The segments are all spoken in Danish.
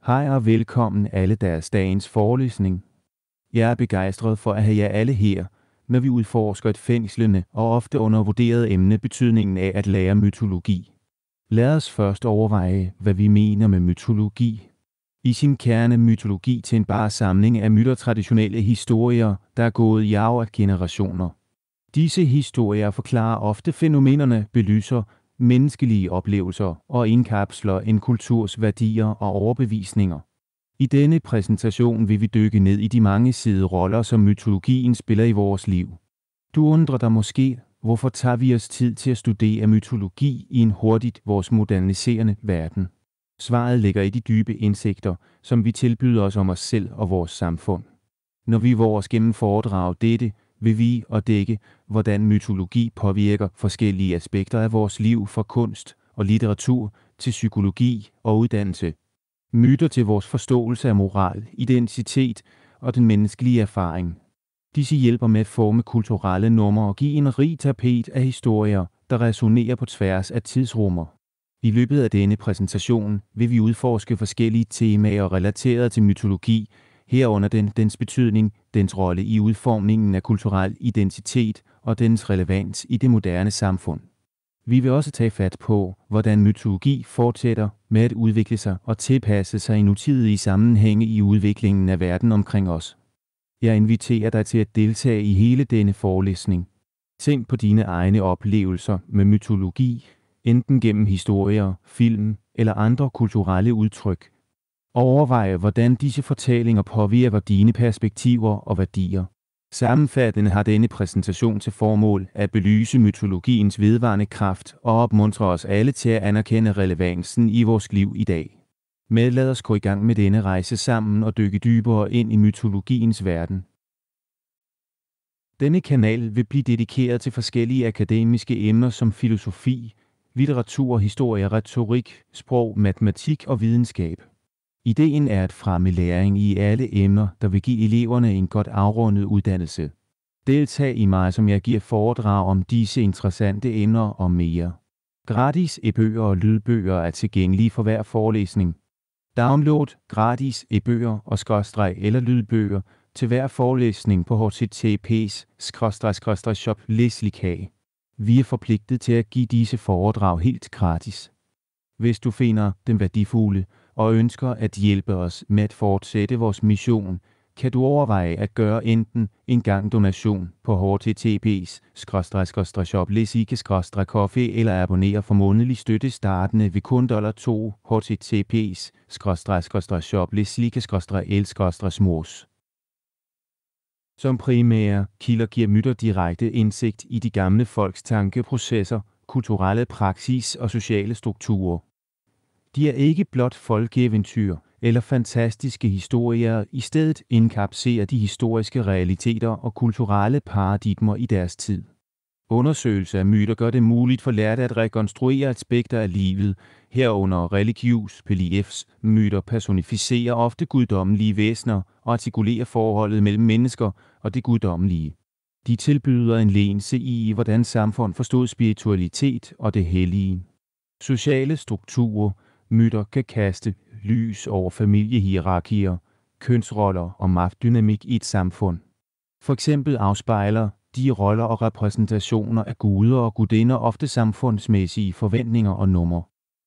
Hej og velkommen alle deres dagens forelæsning. Jeg er begejstret for at have jer alle her, når vi udforsker et fængslende og ofte undervurderet emne, betydningen af at lære mytologi. Lad os først overveje, hvad vi mener med mytologi. I sin kerne mytologi til en bare samling af myter, traditionelle historier, der er gået i arv af generationer. Disse historier forklarer ofte fænomenerne, belyser menneskelige oplevelser og indkapsler en kulturs værdier og overbevisninger. I denne præsentation vil vi dykke ned i de mange sideroller, som mytologien spiller i vores liv. Du undrer dig måske, hvorfor tager vi os tid til at studere mytologi i en hurtigt vores moderniserende verden? Svaret ligger i de dybe indsigter, som vi tilbyder os om os selv og vores samfund. Når vi vores gennem foredrag dette, vil vi og dække, hvordan mytologi påvirker forskellige aspekter af vores liv, fra kunst og litteratur til psykologi og uddannelse. Myter til vores forståelse af moral, identitet og den menneskelige erfaring. Disse hjælper med at forme kulturelle normer og give en rig tapet af historier, der resonerer på tværs af tidsrummer. I løbet af denne præsentation vil vi udforske forskellige temaer relateret til mytologi, herunder dens betydning, dens rolle i udformningen af kulturel identitet og dens relevans i det moderne samfund. Vi vil også tage fat på, hvordan mytologi fortsætter med at udvikle sig og tilpasse sig i nutidige sammenhænge i udviklingen af verden omkring os. Jeg inviterer dig til at deltage i hele denne forelæsning. Tænk på dine egne oplevelser med mytologi, enten gennem historier, film eller andre kulturelle udtryk. Overvej, hvordan disse fortællinger påvirker dine perspektiver og værdier. Sammenfattende har denne præsentation til formål at belyse mytologiens vedvarende kraft og opmuntre os alle til at anerkende relevansen i vores liv i dag. Men lad os gå i gang med denne rejse sammen og dykke dybere ind i mytologiens verden. Denne kanal vil blive dedikeret til forskellige akademiske emner som filosofi, litteratur, historie, retorik, sprog, matematik og videnskab. Ideen er at fremme læring i alle emner, der vil give eleverne en godt afrundet uddannelse. Deltag i mig, som jeg giver foredrag om disse interessante emner og mere. Gratis e-bøger og lydbøger er tilgængelige for hver forelæsning. Download gratis e-bøger og / eller lydbøger til hver forelæsning på https://shop Leslika. Vi er forpligtet til at give disse foredrag helt gratis. Hvis du finder dem værdifulde og ønsker at hjælpe os med at fortsætte vores mission, kan du overveje at gøre enten en gang donation på https://shop Leslika eller abonnere for månedlig støtte startende ved kun $2 https://shop Leslika/el/smos. Som primære kilder giver myter direkte indsigt i de gamle folks tankeprocesser, kulturelle praksis og sociale strukturer. De er ikke blot folkeeventyr eller fantastiske historier, i stedet indkapslerer de historiske realiteter og kulturelle paradigmer i deres tid. Undersøgelse af myter gør det muligt for lærte at rekonstruere aspekter af livet, herunder religiøs beliefs. Myter personificerer ofte guddommelige væsener og artikulerer forholdet mellem mennesker og det guddommelige. De tilbyder en lense i, hvordan samfund forstod spiritualitet og det hellige. Sociale strukturer. Myter kan kaste lys over familiehierarkier, kønsroller og magtdynamik i et samfund. For eksempel afspejler de roller og repræsentationer af guder og gudinder ofte samfundsmæssige forventninger og normer.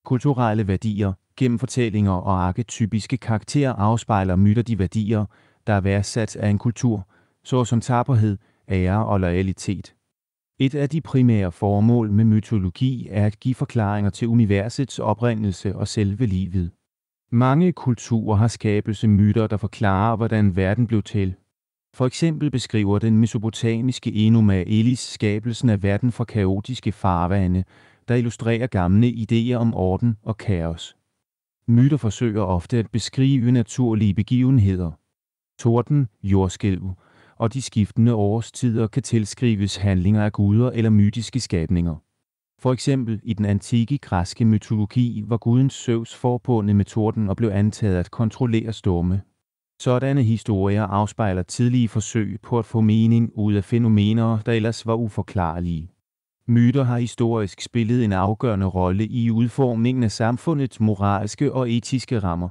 Kulturelle værdier. Gennem fortællinger og arketypiske karakterer afspejler myter de værdier, der er værdsat af en kultur, såsom tapperhed, ære og loyalitet. Et af de primære formål med mytologi er at give forklaringer til universets oprindelse og selve livet. Mange kulturer har skabelsemyter, der forklarer, hvordan verden blev til. For eksempel beskriver den mesopotamiske Enuma Elis skabelsen af verden fra kaotiske farvande, der illustrerer gamle idéer om orden og kaos. Myter forsøger ofte at beskrive naturlige begivenheder. Torden, jordskælv og de skiftende årstider kan tilskrives handlinger af guder eller mytiske skabninger. For eksempel i den antikke græske mytologi var guden Zeus forbundet med torden og blev antaget at kontrollere storme. Sådanne historier afspejler tidlige forsøg på at få mening ud af fænomener, der ellers var uforklarlige. Myter har historisk spillet en afgørende rolle i udformningen af samfundets moralske og etiske rammer.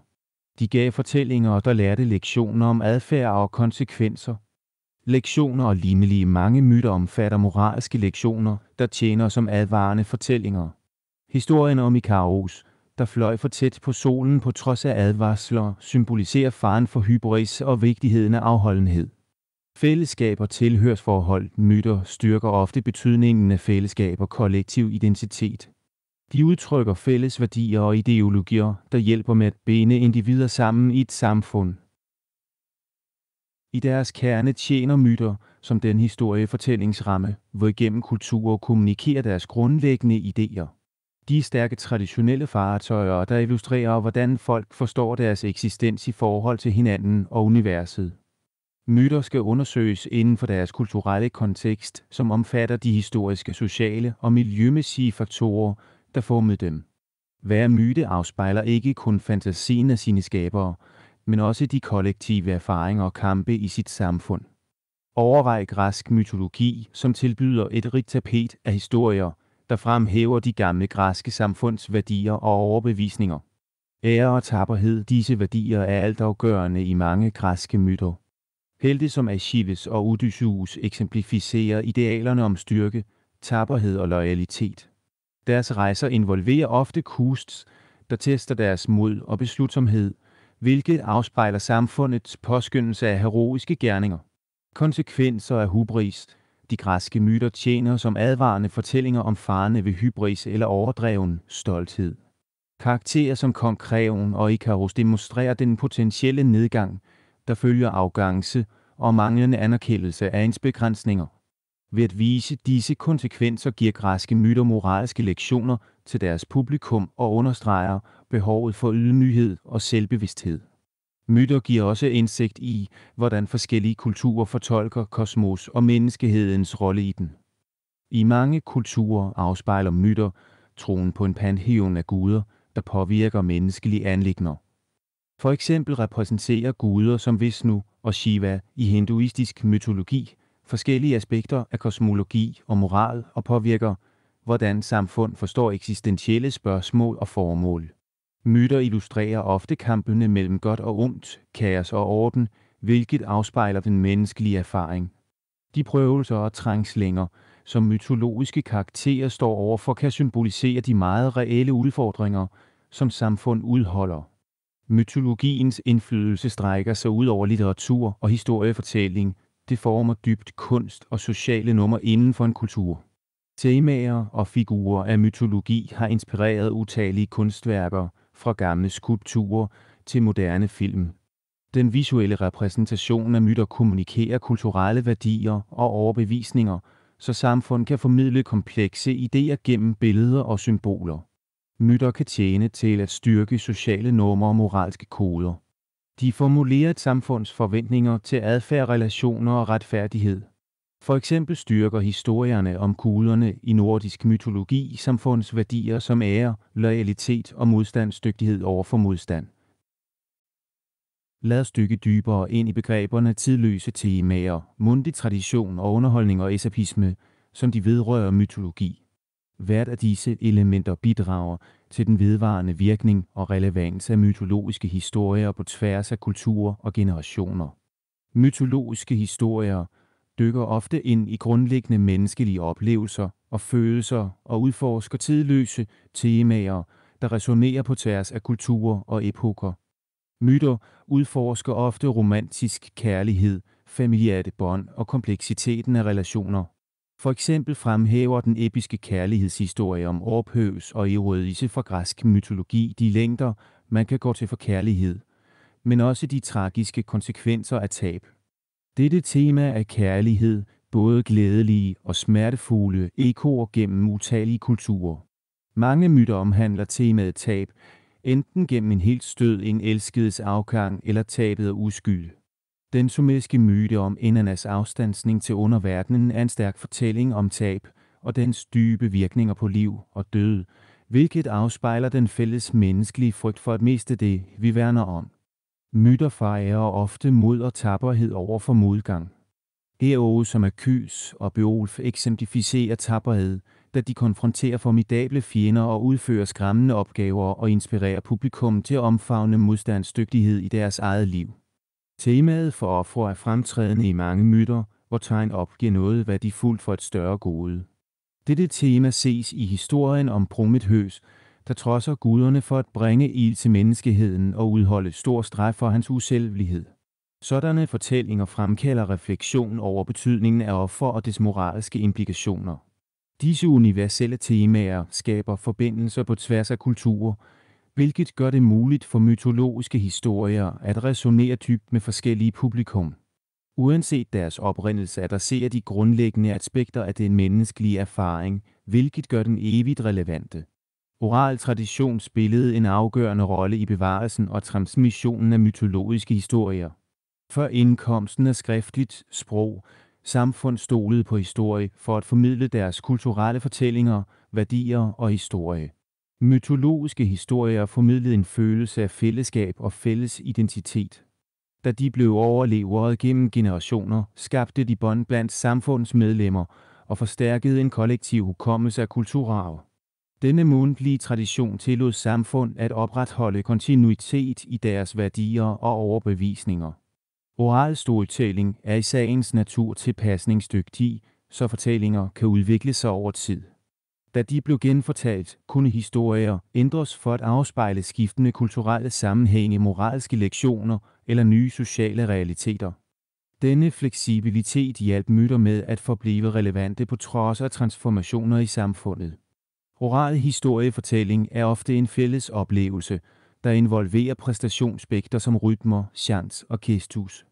De gav fortællinger, der lærte lektioner om adfærd og konsekvenser. Lektioner og lignende mange myter omfatter moralske lektioner, der tjener som advarende fortællinger. Historien om Ikaros, der fløj for tæt på solen på trods af advarsler, symboliserer faren for hybris og vigtigheden af afholdenhed. Fællesskab og tilhørsforhold, myter, styrker ofte betydningen af fællesskab og kollektiv identitet. De udtrykker fælles værdier og ideologier, der hjælper med at binde individer sammen i et samfund. I deres kerne tjener myter som den historiefortællingsramme, hvorigennem kulturer kommunikerer deres grundlæggende idéer. De er stærke traditionelle fartøjer, der illustrerer, hvordan folk forstår deres eksistens i forhold til hinanden og universet. Myter skal undersøges inden for deres kulturelle kontekst, som omfatter de historiske, sociale og miljømæssige faktorer, der formede dem. Hver myte afspejler ikke kun fantasien af sine skabere, men også de kollektive erfaringer og kampe i sit samfund. Overvej græsk mytologi, som tilbyder et rigt tapet af historier, der fremhæver de gamle græske samfunds værdier og overbevisninger. Ære og tapperhed, disse værdier er altafgørende i mange græske myter. Helte som Achilles og Odysseus eksemplificerer idealerne om styrke, tapperhed og loyalitet. Deres rejser involverer ofte quests, der tester deres mod og beslutsomhed, hvilket afspejler samfundets påskyndelse af heroiske gerninger. Konsekvenser af hybris. De græske myter tjener som advarende fortællinger om farerne ved hybris eller overdreven stolthed. Karakterer som kong Kreon og Ikaros demonstrerer den potentielle nedgang, der følger arrogance og manglende anerkendelse af ens begrænsninger. Ved at vise disse konsekvenser giver græske myter moralske lektioner til deres publikum og understreger behovet for ydmyghed og selvbevidsthed. Myter giver også indsigt i, hvordan forskellige kulturer fortolker kosmos og menneskehedens rolle i den. I mange kulturer afspejler myter troen på en pantheon af guder, der påvirker menneskelige anliggender. For eksempel repræsenterer guder som Vishnu og Shiva i hinduistisk mytologi forskellige aspekter af kosmologi og moral og påvirker, hvordan samfund forstår eksistentielle spørgsmål og formål. Myter illustrerer ofte kampene mellem godt og ondt, kaos og orden, hvilket afspejler den menneskelige erfaring. De prøvelser og trængslinger, som mytologiske karakterer står overfor, kan symbolisere de meget reelle udfordringer, som samfund udholder. Mytologiens indflydelse strækker sig ud over litteratur og historiefortælling. Det former dybt kunst og sociale nummer inden for en kultur. Temaer og figurer af mytologi har inspireret utallige kunstværker, fra gamle skulpturer til moderne film. Den visuelle repræsentation af myter kommunikerer kulturelle værdier og overbevisninger, så samfund kan formidle komplekse idéer gennem billeder og symboler. Myter kan tjene til at styrke sociale normer og moralske koder. De formulerer et samfunds forventninger til adfærd, relationer og retfærdighed. For eksempel styrker historierne om guderne i nordisk mytologi samfundets værdier som ære, loyalitet og modstandsdygtighed over for modstand. Lad os dykke dybere ind i begreberne tidløse temaer, mundtlig tradition og underholdning og eskapisme, som de vedrører mytologi. Hvert af disse elementer bidrager til den vedvarende virkning og relevans af mytologiske historier på tværs af kulturer og generationer. Mytologiske historier dykker ofte ind i grundlæggende menneskelige oplevelser og følelser og udforsker tidløse temaer, der resonerer på tværs af kulturer og epoker. Myter udforsker ofte romantisk kærlighed, familiære bånd og kompleksiteten af relationer. For eksempel fremhæver den episke kærlighedshistorie om Orpheus og Eurydice fra græsk mytologi de længder, man kan gå til for kærlighed, men også de tragiske konsekvenser af tab. Dette tema af kærlighed, både glædelige og smertefulde, ekoer gennem utallige kulturer. Mange myter omhandler temaet tab, enten gennem en helt stød, en elskedes afgang eller tabet af uskyld. Den sumerske myte om endernes afstandsning til underverdenen er en stærk fortælling om tab og dens dybe virkninger på liv og død, hvilket afspejler den fælles menneskelige frygt for at miste det, vi værner om. Myter fejrer ofte mod og tapperhed over for modgang. Heroes som Achilles og Beowulf eksemplificerer tapperhed, da de konfronterer formidable fjender og udfører skræmmende opgaver og inspirerer publikum til at omfavne modstandsdygtighed i deres eget liv. Temaet for ofre er fremtrædende i mange myter, hvor tegn opgiver noget værdifuldt for et større gode. Dette tema ses i historien om Promethøs, der trodser guderne for at bringe ild til menneskeheden og udholde stor straf for hans uselvelighed. Sådanne fortællinger fremkalder refleksion over betydningen af offer og dets moralske implikationer. Disse universelle temaer skaber forbindelser på tværs af kulturer, hvilket gør det muligt for mytologiske historier at resonere dybt med forskellige publikum. Uanset deres oprindelse adresserer de grundlæggende aspekter af den menneskelige erfaring, hvilket gør den evigt relevante. Oral tradition spillede en afgørende rolle i bevarelsen og transmissionen af mytologiske historier. Før indkomsten af skriftligt sprog, samfund stolede på historie for at formidle deres kulturelle fortællinger, værdier og historie. Mytologiske historier formidlede en følelse af fællesskab og fælles identitet. Da de blev overleveret gennem generationer, skabte de bånd blandt samfundsmedlemmer og forstærkede en kollektiv hukommelse af kulturarv. Denne mundtlige tradition tillod samfund at opretholde kontinuitet i deres værdier og overbevisninger. Oral storytelling er i sagens natur tilpasningsdygtig, så fortællinger kan udvikle sig over tid. Da de blev genfortalt, kunne historier ændres for at afspejle skiftende kulturelle sammenhænge, moralske lektioner eller nye sociale realiteter. Denne fleksibilitet hjalp myter med at forblive relevante på trods af transformationer i samfundet. Oral historiefortælling er ofte en fælles oplevelse, der involverer præstationsspekter som rytmer, chants og gestus.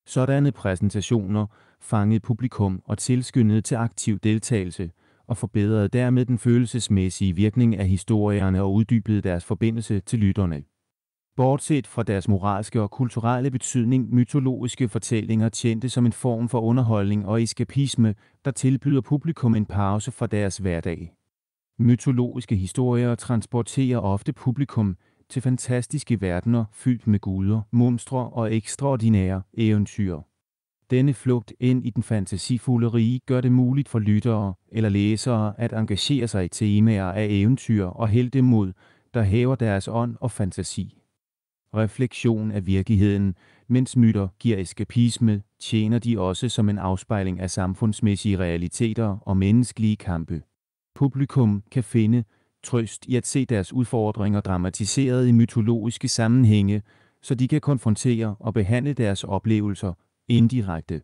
Sådanne præsentationer fangede publikum og tilskyndede til aktiv deltagelse og forbedrede dermed den følelsesmæssige virkning af historierne og uddybede deres forbindelse til lytterne. Bortset fra deres moralske og kulturelle betydning, mytologiske fortællinger tjente som en form for underholdning og eskapisme, der tilbyder publikum en pause fra deres hverdag. Mytologiske historier transporterer ofte publikum til fantastiske verdener fyldt med guder, monstre og ekstraordinære eventyr. Denne flugt ind i den fantasifulde rige gør det muligt for lyttere eller læsere at engagere sig i temaer af eventyr og heltemod, der hæver deres ånd og fantasi. Refleksion af virkeligheden, mens myter giver eskapisme, tjener de også som en afspejling af samfundsmæssige realiteter og menneskelige kampe. Publikum kan finde trøst i at se deres udfordringer dramatiseret i mytologiske sammenhænge, så de kan konfrontere og behandle deres oplevelser indirekte.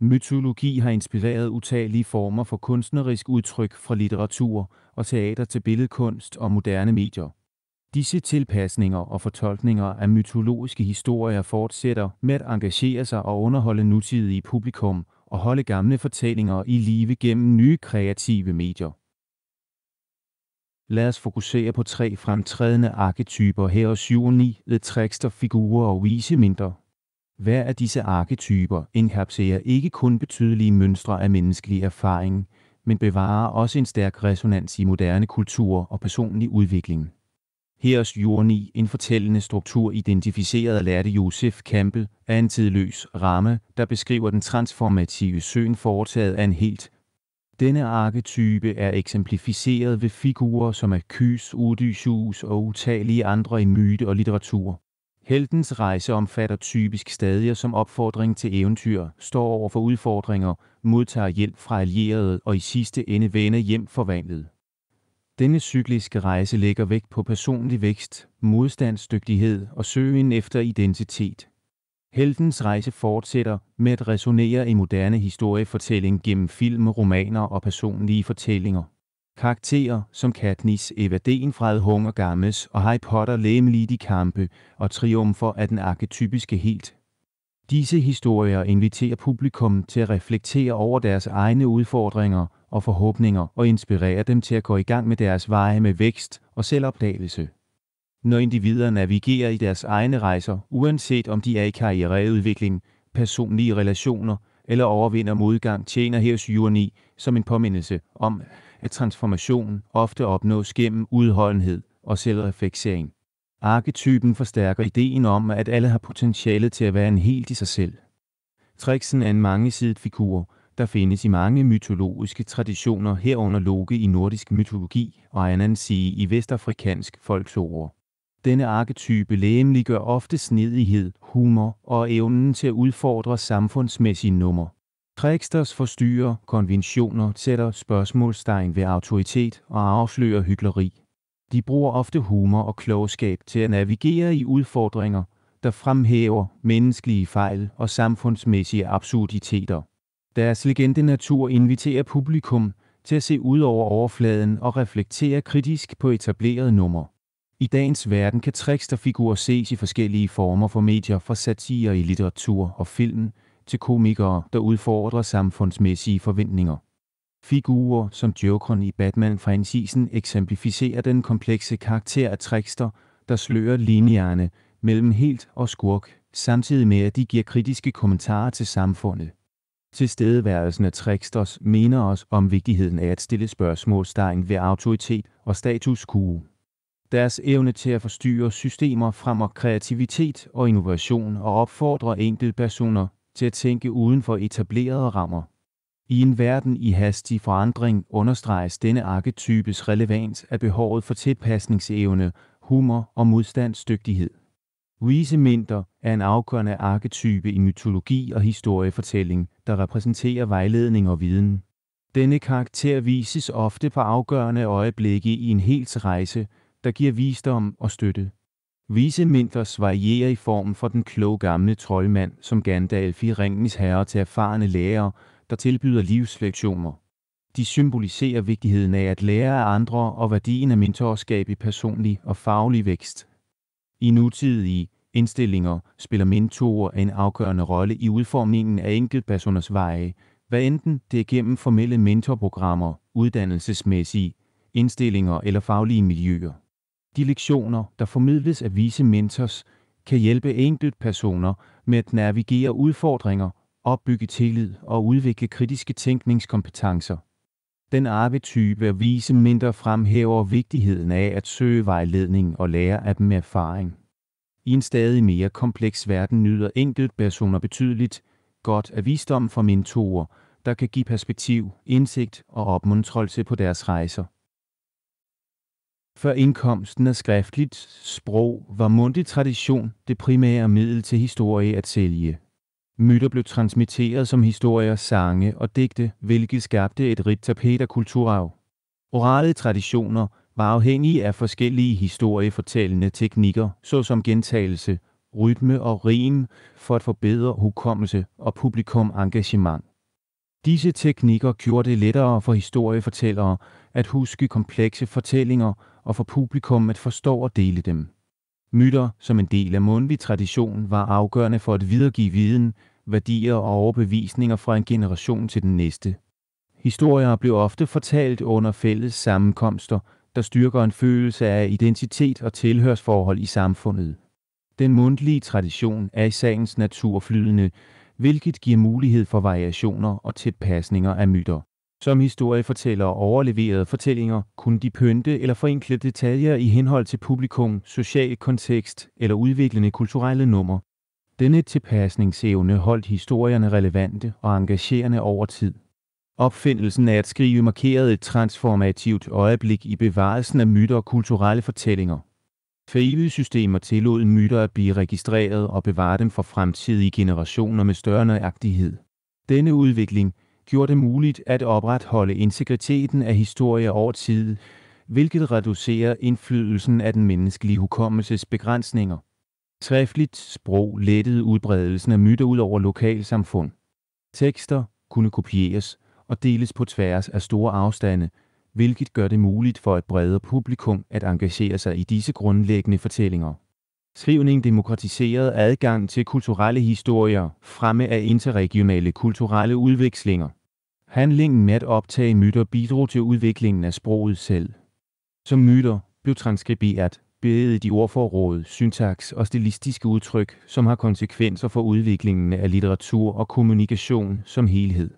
Mytologi har inspireret utallige former for kunstnerisk udtryk fra litteratur og teater til billedkunst og moderne medier. Disse tilpasninger og fortolkninger af mytologiske historier fortsætter med at engagere sig og underholde nutidige publikum og holde gamle fortællinger i live gennem nye kreative medier. Lad os fokusere på 3 fremtrædende arketyper her hos Jurni, tricksterfigurer og visemænder. Hver af disse arketyper inkapslerer ikke kun betydelige mønstre af menneskelig erfaring, men bevarer også en stærk resonans i moderne kultur og personlig udvikling. Her hos Jurni en fortællende struktur identificeret af lærte Joseph Campbell af en tidløs ramme, der beskriver den transformative søgen foretaget af en helt. Denne arketype er eksemplificeret ved figurer som Achilles, Odysseus og utallige andre i myte og litteratur. Heltens rejse omfatter typisk stadier som opfordring til eventyr, står over for udfordringer, modtager hjælp fra allierede og i sidste ende vender hjem forvandlet. Denne cykliske rejse lægger vægt på personlig vækst, modstandsdygtighed og søgen efter identitet. Heltens rejse fortsætter med at resonere i moderne historiefortælling gennem film, romaner og personlige fortællinger. Karakterer som Katniss Everdeen fra Hunger Games og Harry Potter legemlige de kampe og triumfer af den arketypiske helt. Disse historier inviterer publikum til at reflektere over deres egne udfordringer og forhåbninger og inspirerer dem til at gå i gang med deres veje med vækst og selvopdagelse. Når individer navigerer i deres egne rejser, uanset om de er i karriereudvikling, personlige relationer eller overvinder modgang, tjener her hos Jurni som en påmindelse om, at transformation ofte opnås gennem udholdenhed og selvrefleksering. Arketypen forstærker ideen om, at alle har potentiale til at være en helt i sig selv. Trixen er en mangesidet figur, der findes i mange mytologiske traditioner, herunder Loke i nordisk mytologi og Anansi i vestafrikansk folklore. Denne arketype legemliggør ofte snedighed, humor og evnen til at udfordre samfundsmæssige nummer. Tricksters forstyrrer konventioner, sætter spørgsmålstegn ved autoritet og afslører hykleri. De bruger ofte humor og klogskab til at navigere i udfordringer, der fremhæver menneskelige fejl og samfundsmæssige absurditeter. Deres legendenatur inviterer publikum til at se ud over overfladen og reflektere kritisk på etablerede numre. I dagens verden kan tricksterfigurer ses i forskellige former for medier, fra satire i litteratur og film til komikere, der udfordrer samfundsmæssige forventninger. Figurer som Jokeren i Batman-franchiseen eksemplificerer den komplekse karakter af trickster, der slører linjerne mellem helt og skurk, samtidig med at de giver kritiske kommentarer til samfundet. Tilstedeværelsen af tricksters minder os om vigtigheden af at stille spørgsmålstegn ved autoritet og status quo. Deres evne til at forstyrre systemer fremmer kreativitet og innovation og opfordrer enkeltpersoner til at tænke uden for etablerede rammer. I en verden i hastig forandring understreges denne arketypes relevans af behovet for tilpasningsevne, humor og modstandsdygtighed. Vise mænd er en afgørende arketype i mytologi og historiefortælling, der repræsenterer vejledning og viden. Denne karakter vises ofte på afgørende øjeblikke i en hels rejse, der giver visdom og støtte. Vise mænd varierer i form fra den kloge gamle troldmand som Gandalf i Ringenes Herre til erfarne lærere, der tilbyder livslektioner. De symboliserer vigtigheden af at lære af andre og værdien af mentorskab i personlig og faglig vækst. I nutidige indstillinger spiller mentorer en afgørende rolle i udformningen af enkeltpersoners veje, hvad enten det er gennem formelle mentorprogrammer, uddannelsesmæssige indstillinger eller faglige miljøer. De lektioner, der formidles af vise mentors, kan hjælpe enkeltpersoner med at navigere udfordringer, opbygge tillid og udvikle kritiske tænkningskompetencer. Den arketype af vise mentor fremhæver vigtigheden af at søge vejledning og lære af dem med erfaring. I en stadig mere kompleks verden nyder enkeltpersoner betydeligt godt af visdom fra mentorer, der kan give perspektiv, indsigt og opmuntrelse på deres rejser. Før indkomsten af skriftligt sprog var mundtlig tradition det primære middel til historie at sælge. Myter blev transmitteret som historier, sange og digte, hvilket skabte et rigt tapet af kulturarv. Orale traditioner var afhængige af forskellige historiefortællende teknikker, såsom gentagelse, rytme og rim, for at forbedre hukommelse og publikum engagement. Disse teknikker gjorde det lettere for historiefortællere at huske komplekse fortællinger og for publikum at forstå og dele dem. Myter som en del af mundtlig tradition var afgørende for at videregive viden, værdier og overbevisninger fra en generation til den næste. Historier blev ofte fortalt under fælles sammenkomster, der styrker en følelse af identitet og tilhørsforhold i samfundet. Den mundtlige tradition er i sagens natur flydende, hvilket giver mulighed for variationer og tilpasninger af myter. Som historiefortællere overleverede fortællinger kunne de pynte eller forenkle detaljer i henhold til publikum, social kontekst eller udviklende kulturelle nummer. Denne tilpasningsevne holdt historierne relevante og engagerende over tid. Opfindelsen af at skrive markerede et transformativt øjeblik i bevarelsen af myter og kulturelle fortællinger. Fældesystemer tillod myter at blive registreret og bevare dem for fremtidige generationer med større nøjagtighed. Denne udvikling gjorde det muligt at opretholde integriteten af historier over tid, hvilket reducerer indflydelsen af den menneskelige hukommelses begrænsninger. Skriftligt sprog lettede udbredelsen af myter ud over lokalsamfund. Tekster kunne kopieres og deles på tværs af store afstande, hvilket gør det muligt for et bredere publikum at engagere sig i disse grundlæggende fortællinger. Skrivning demokratiserede adgang til kulturelle historier, fremme af interregionale kulturelle udvekslinger. Handlingen med at optage myter bidrog til udviklingen af sproget selv. Som myter blev transkriberet, bevæget i ordforråd, syntaks og stilistiske udtryk, som har konsekvenser for udviklingen af litteratur og kommunikation som helhed.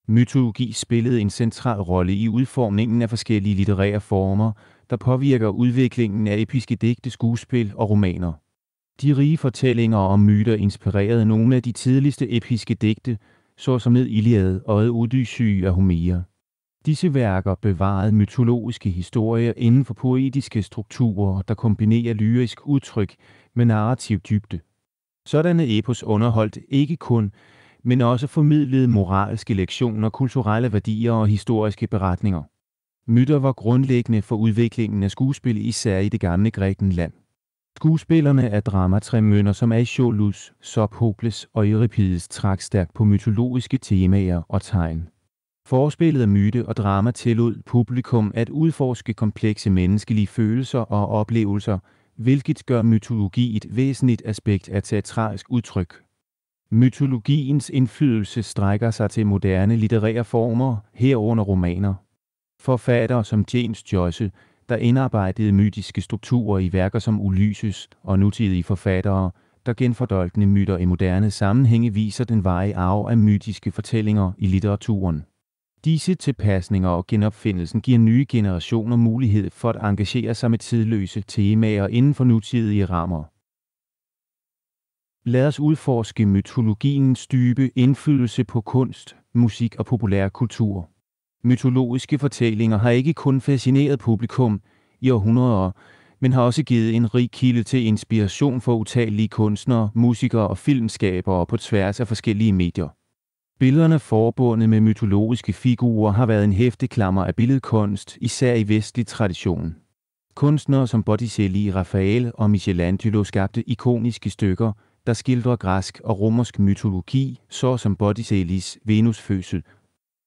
Mytologi spillede en central rolle i udformningen af forskellige litterære former, der påvirker udviklingen af episke digte, skuespil og romaner. De rige fortællinger om myter inspirerede nogle af de tidligste episke digte, såsom med Iliad og Odyssey af Homer. Disse værker bevarede mytologiske historier inden for poetiske strukturer, der kombinerer lyrisk udtryk med narrativ dybde. Sådanne epos underholdt ikke kun, men også formidlede moralske lektioner, kulturelle værdier og historiske beretninger. Myter var grundlæggende for udviklingen af skuespil, især i det gamle Grækenland. Skuespillerne af dramatremønter som Aeschylus, Sophokles og Euripides trak stærkt på mytologiske temaer og tegn. Forspillet af myte og drama tillod publikum at udforske komplekse menneskelige følelser og oplevelser, hvilket gør mytologi et væsentligt aspekt af teatralsk udtryk. Mytologiens indflydelse strækker sig til moderne litterære former, herunder romaner. Forfattere som James Joyce, der indarbejdede mytiske strukturer i værker som Ulysses, og nutidige forfattere, der genfortolkende myter i moderne sammenhænge, viser den varige arv af mytiske fortællinger i litteraturen. Disse tilpasninger og genopfindelsen giver nye generationer mulighed for at engagere sig med tidløse temaer inden for nutidige rammer. Lad os udforske mytologiens dybe indflydelse på kunst, musik og populærkultur. Mytologiske fortællinger har ikke kun fascineret publikum i århundreder, men har også givet en rig kilde til inspiration for utallige kunstnere, musikere og filmskabere på tværs af forskellige medier. Billederne forbundet med mytologiske figurer har været en heftig klammer af billedkunst, især i vestlig tradition. Kunstnere som Botticelli, Raphael og Michelangelo skabte ikoniske stykker, der skildrer græsk og romersk mytologi, såsom Botticellis Venusfødsel.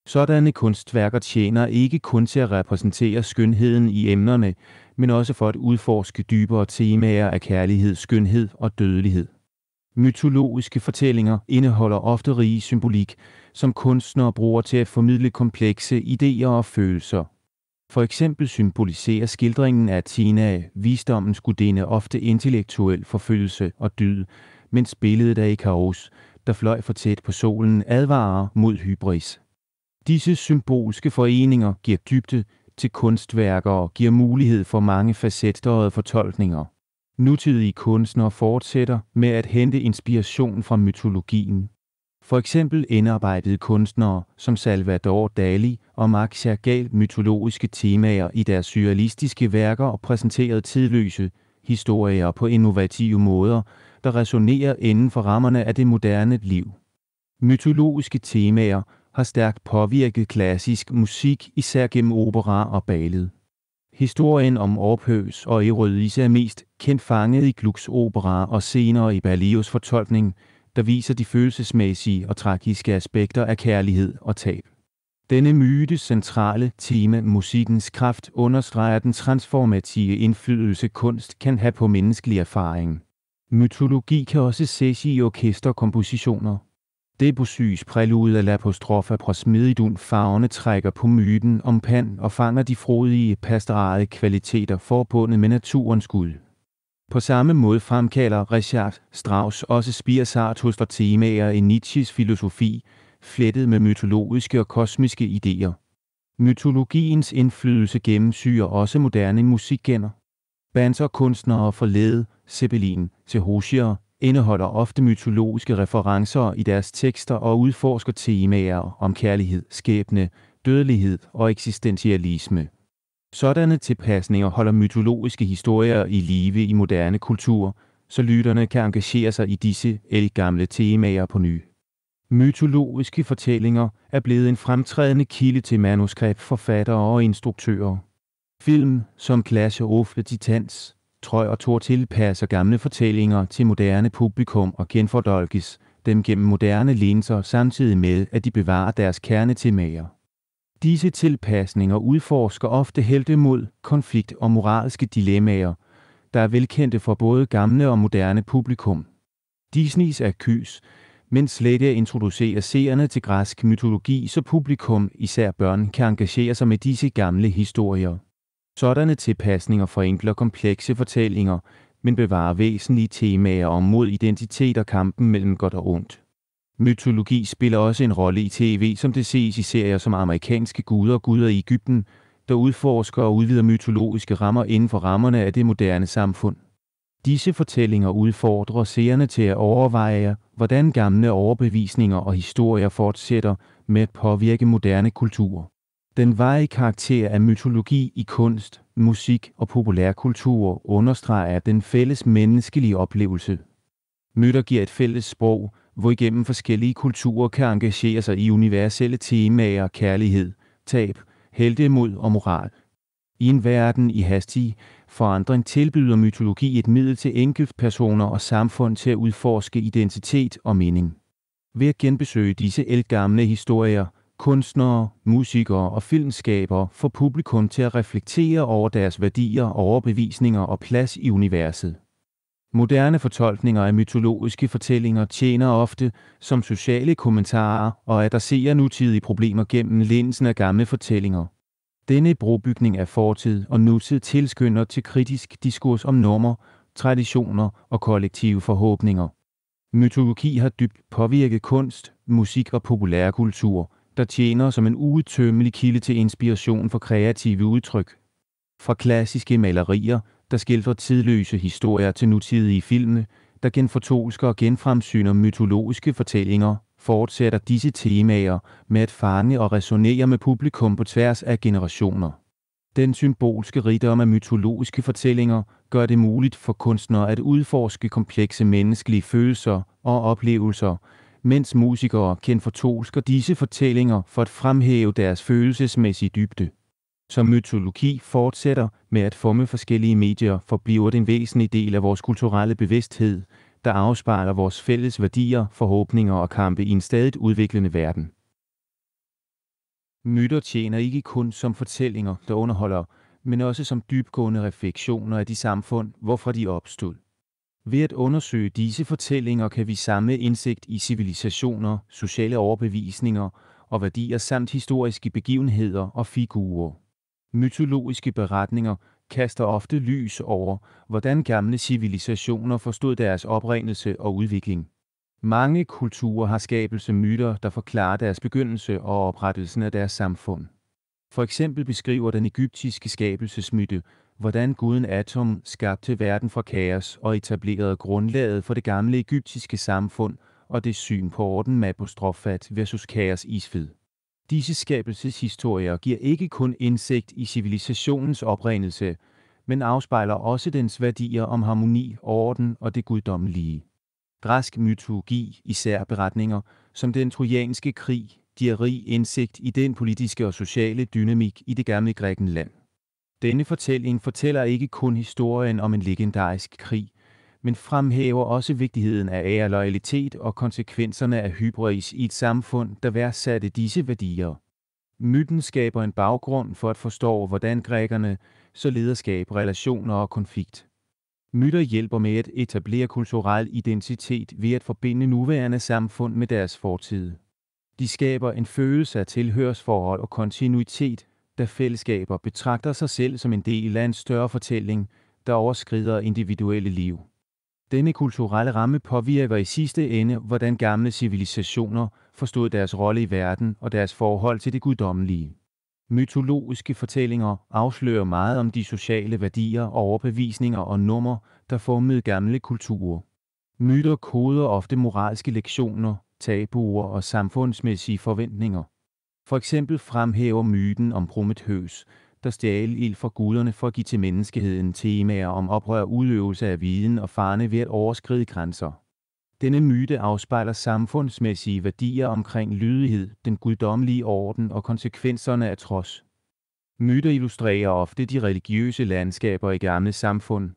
Sådanne kunstværker tjener ikke kun til at repræsentere skønheden i emnerne, men også for at udforske dybere temaer af kærlighed, skønhed og dødelighed. Mytologiske fortællinger indeholder ofte rige symbolik, som kunstnere bruger til at formidle komplekse idéer og følelser. For eksempel symboliserer skildringen af Athena, visdommens gudinde, ofte intellektuel forfølgelse og dyd, mens billedet af Ikaros, der fløj for tæt på solen, advarer mod hybris. Disse symbolske foreninger giver dybde til kunstværker og giver mulighed for mange facetterede fortolkninger. Nutidige kunstnere fortsætter med at hente inspiration fra mytologien. For eksempel indarbejdede kunstnere som Salvador Dali og Max Chagall mytologiske temaer i deres surrealistiske værker og præsenterede tidløse historier på innovative måder, der resonerer inden for rammerne af det moderne liv. Mytologiske temaer har stærkt påvirket klassisk musik, især gennem opera og ballet. Historien om Orpheus og Eurydice er mest kendt fanget i Glucks opera og senere i Berlioz' fortolkning, der viser de følelsesmæssige og tragiske aspekter af kærlighed og tab. Denne mytes centrale tema, musikkens kraft, understreger den transformative indflydelse kunst kan have på menneskelig erfaring. Mytologi kan også ses i orkesterkompositioner. Debussys prælude af l'Apostrophe Prosmedidun farverne trækker på myten om Pan og fanger de frodige, pastorale kvaliteter forbundet med naturens gud. På samme måde fremkalder Richard Strauss også Spir Zarathustra temaer i Nietzsches filosofi, flettet med mytologiske og kosmiske idéer. Mytologiens indflydelse gennemsyrer også moderne musikgener. Bands og kunstnere fra Led Zeppelin til Hozier indeholder ofte mytologiske referencer i deres tekster og udforsker temaer om kærlighed, skæbne, dødelighed og eksistentialisme. Sådanne tilpasninger holder mytologiske historier i live i moderne kultur, så lytterne kan engagere sig i disse ældgamle temaer på ny. Mytologiske fortællinger er blevet en fremtrædende kilde til manuskriptforfattere og instruktører. Film som Clash of the Titans, Troy og Thor tilpasser gamle fortællinger til moderne publikum og genfortolkes dem gennem moderne linser, samtidig med at de bevarer deres kernetemaer. Disse tilpasninger udforsker ofte helte mod konflikt og moralske dilemmaer, der er velkendte for både gamle og moderne publikum. Disneys Hercules, mens slet introducerer seerne til græsk mytologi, så publikum, især børn, kan engagere sig med disse gamle historier. Sådanne tilpasninger forenkler komplekse fortællinger, men bevarer væsentlige temaer om mod identitet og kampen mellem godt og ondt. Mytologi spiller også en rolle i tv, som det ses i serier som Amerikanske guder og guder i Egypten, der udforsker og udvider mytologiske rammer inden for rammerne af det moderne samfund. Disse fortællinger udfordrer seerne til at overveje, hvordan gamle overbevisninger og historier fortsætter med at påvirke moderne kultur. Den varige karakter af mytologi i kunst, musik og populærkultur understreger den fælles menneskelige oplevelse. Myter giver et fælles sprog, hvorigennem forskellige kulturer kan engagere sig i universelle temaer, kærlighed, tab, heltemod og moral. I en verden i hastig forandring tilbyder mytologi et middel til enkeltpersoner og samfund til at udforske identitet og mening. Ved at genbesøge disse ældgamle historier, kunstnere, musikere og filmskabere får publikum til at reflektere over deres værdier, overbevisninger og plads i universet. Moderne fortolkninger af mytologiske fortællinger tjener ofte som sociale kommentarer og adresserer nutidige problemer gennem linsen af gamle fortællinger. Denne brobygning af fortid og nutid tilskynder til kritisk diskurs om normer, traditioner og kollektive forhåbninger. Mytologi har dybt påvirket kunst, musik og populærkultur, der tjener som en uudtømmelig kilde til inspiration for kreative udtryk. Fra klassiske malerier, der skildrer tidløse historier, til nutidige filme, der genfortolker og genfremsyner mytologiske fortællinger, fortsætter disse temaer med at fange og resonere med publikum på tværs af generationer. Den symbolske rigdom af mytologiske fortællinger gør det muligt for kunstnere at udforske komplekse menneskelige følelser og oplevelser, mens musikere genfortolker disse fortællinger for at fremhæve deres følelsesmæssige dybde. Som mytologi fortsætter med at forme forskellige medier, forbliver det en væsentlig del af vores kulturelle bevidsthed, der afspejler vores fælles værdier, forhåbninger og kampe i en stadigt udviklende verden. Myter tjener ikke kun som fortællinger, der underholder, men også som dybgående refleksioner af de samfund, hvorfra de opstod. Ved at undersøge disse fortællinger kan vi samle indsigt i civilisationer, sociale overbevisninger og værdier samt historiske begivenheder og figurer. Mytologiske beretninger kaster ofte lys over, hvordan gamle civilisationer forstod deres oprindelse og udvikling. Mange kulturer har skabelsesmyter, der forklarer deres begyndelse og oprettelsen af deres samfund. For eksempel beskriver den egyptiske skabelsesmyte, hvordan guden Atum skabte verden fra kaos og etablerede grundlaget for det gamle egyptiske samfund og det syn på orden med apostrofat versus kaos isfed. Disse skabelseshistorier giver ikke kun indsigt i civilisationens oprindelse, men afspejler også dens værdier om harmoni, orden og det guddommelige. Græsk mytologi, især beretninger som den trojanske krig, giver rig indsigt i den politiske og sociale dynamik i det gamle Grækenland. Denne fortælling fortæller ikke kun historien om en legendarisk krig, men fremhæver også vigtigheden af ære, loyalitet og konsekvenserne af hybris i et samfund, der værdsatte disse værdier. Myten skaber en baggrund for at forstå, hvordan grækerne så lederskab, relationer og konflikt. Myter hjælper med at etablere kulturel identitet ved at forbinde nuværende samfund med deres fortid. De skaber en følelse af tilhørsforhold og kontinuitet, da fællesskaber betragter sig selv som en del af en større fortælling, der overskrider individuelle liv. Denne kulturelle ramme påvirker i sidste ende, hvordan gamle civilisationer forstod deres rolle i verden og deres forhold til det guddommelige. Mytologiske fortællinger afslører meget om de sociale værdier, overbevisninger og normer, der formede gamle kulturer. Myter koder ofte moralske lektioner, tabuer og samfundsmæssige forventninger. For eksempel fremhæver myten om Prometheus, der stjal ild fra guderne for at give til menneskeheden, temaer om oprør, udøvelse af viden og farne ved at overskride grænser. Denne myte afspejler samfundsmæssige værdier omkring lydighed, den guddommelige orden og konsekvenserne af trods. Myter illustrerer ofte de religiøse landskaber i gamle samfund.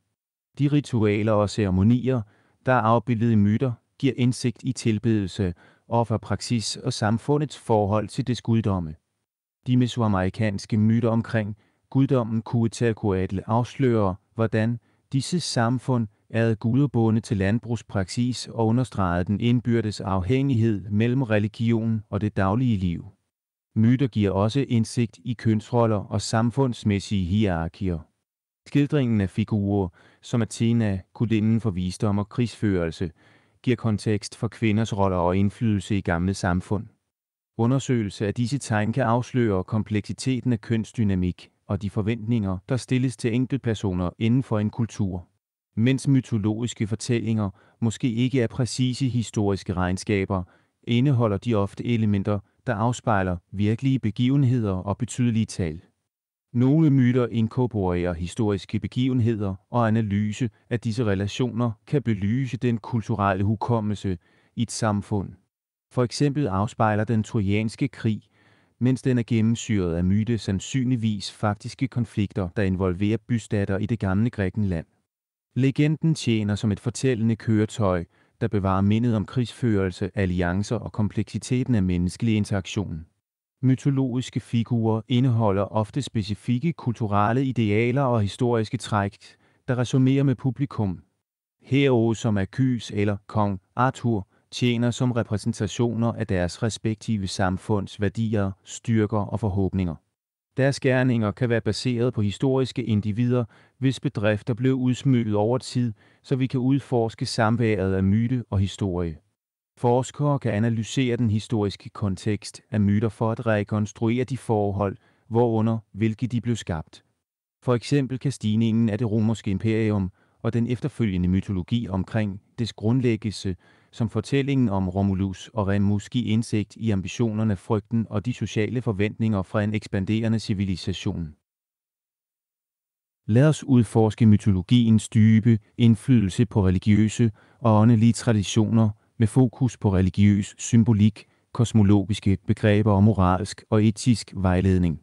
De ritualer og ceremonier, der er afbildet i myter, giver indsigt i tilbedelse, offerpraksis og samfundets forhold til dets guddomme. De mesoamerikanske myter omkring guddommen Quetzalcoatl afslører, hvordan disse samfund er guderbundet til landbrugspraksis og understreger den indbyrdes afhængighed mellem religion og det daglige liv. Myter giver også indsigt i kønsroller og samfundsmæssige hierarkier. Skildringen af figurer som Athena, gudinden for visdom og krigsførelse, giver kontekst for kvinders roller og indflydelse i gamle samfund. Undersøgelse af disse tegn kan afsløre kompleksiteten af kønsdynamik og de forventninger, der stilles til enkeltpersoner inden for en kultur. Mens mytologiske fortællinger måske ikke er præcise historiske regnskaber, indeholder de ofte elementer, der afspejler virkelige begivenheder og betydelige tal. Nogle myter inkorporerer historiske begivenheder, og analyse af disse relationer kan belyse den kulturelle hukommelse i et samfund. For eksempel afspejler den trojanske krig, mens den er gennemsyret af myte, sandsynligvis faktiske konflikter, der involverer bystater i det gamle Grækenland. Legenden tjener som et fortællende køretøj, der bevarer mindet om krigsførelse, alliancer og kompleksiteten af menneskelig interaktion. Mytologiske figurer indeholder ofte specifikke kulturelle idealer og historiske træk, der resonerer med publikum. Heroer som Achilles eller kong Arthur tjener som repræsentationer af deres respektive samfunds værdier, styrker og forhåbninger. Deres gerninger kan være baseret på historiske individer, hvis bedrifter blev udsmykket over tid, så vi kan udforske samværet af myte og historie. Forskere kan analysere den historiske kontekst af myter for at rekonstruere de forhold, hvorunder hvilke de blev skabt. For eksempel kan stigningen af det romerske imperium og den efterfølgende mytologi omkring dets grundlæggelse, som fortællingen om Romulus og Remus, give indsigt i ambitionerne, frygten og de sociale forventninger fra en ekspanderende civilisation. Lad os udforske mytologiens dybe indflydelse på religiøse og åndelige traditioner med fokus på religiøs symbolik, kosmologiske begreber og moralsk og etisk vejledning.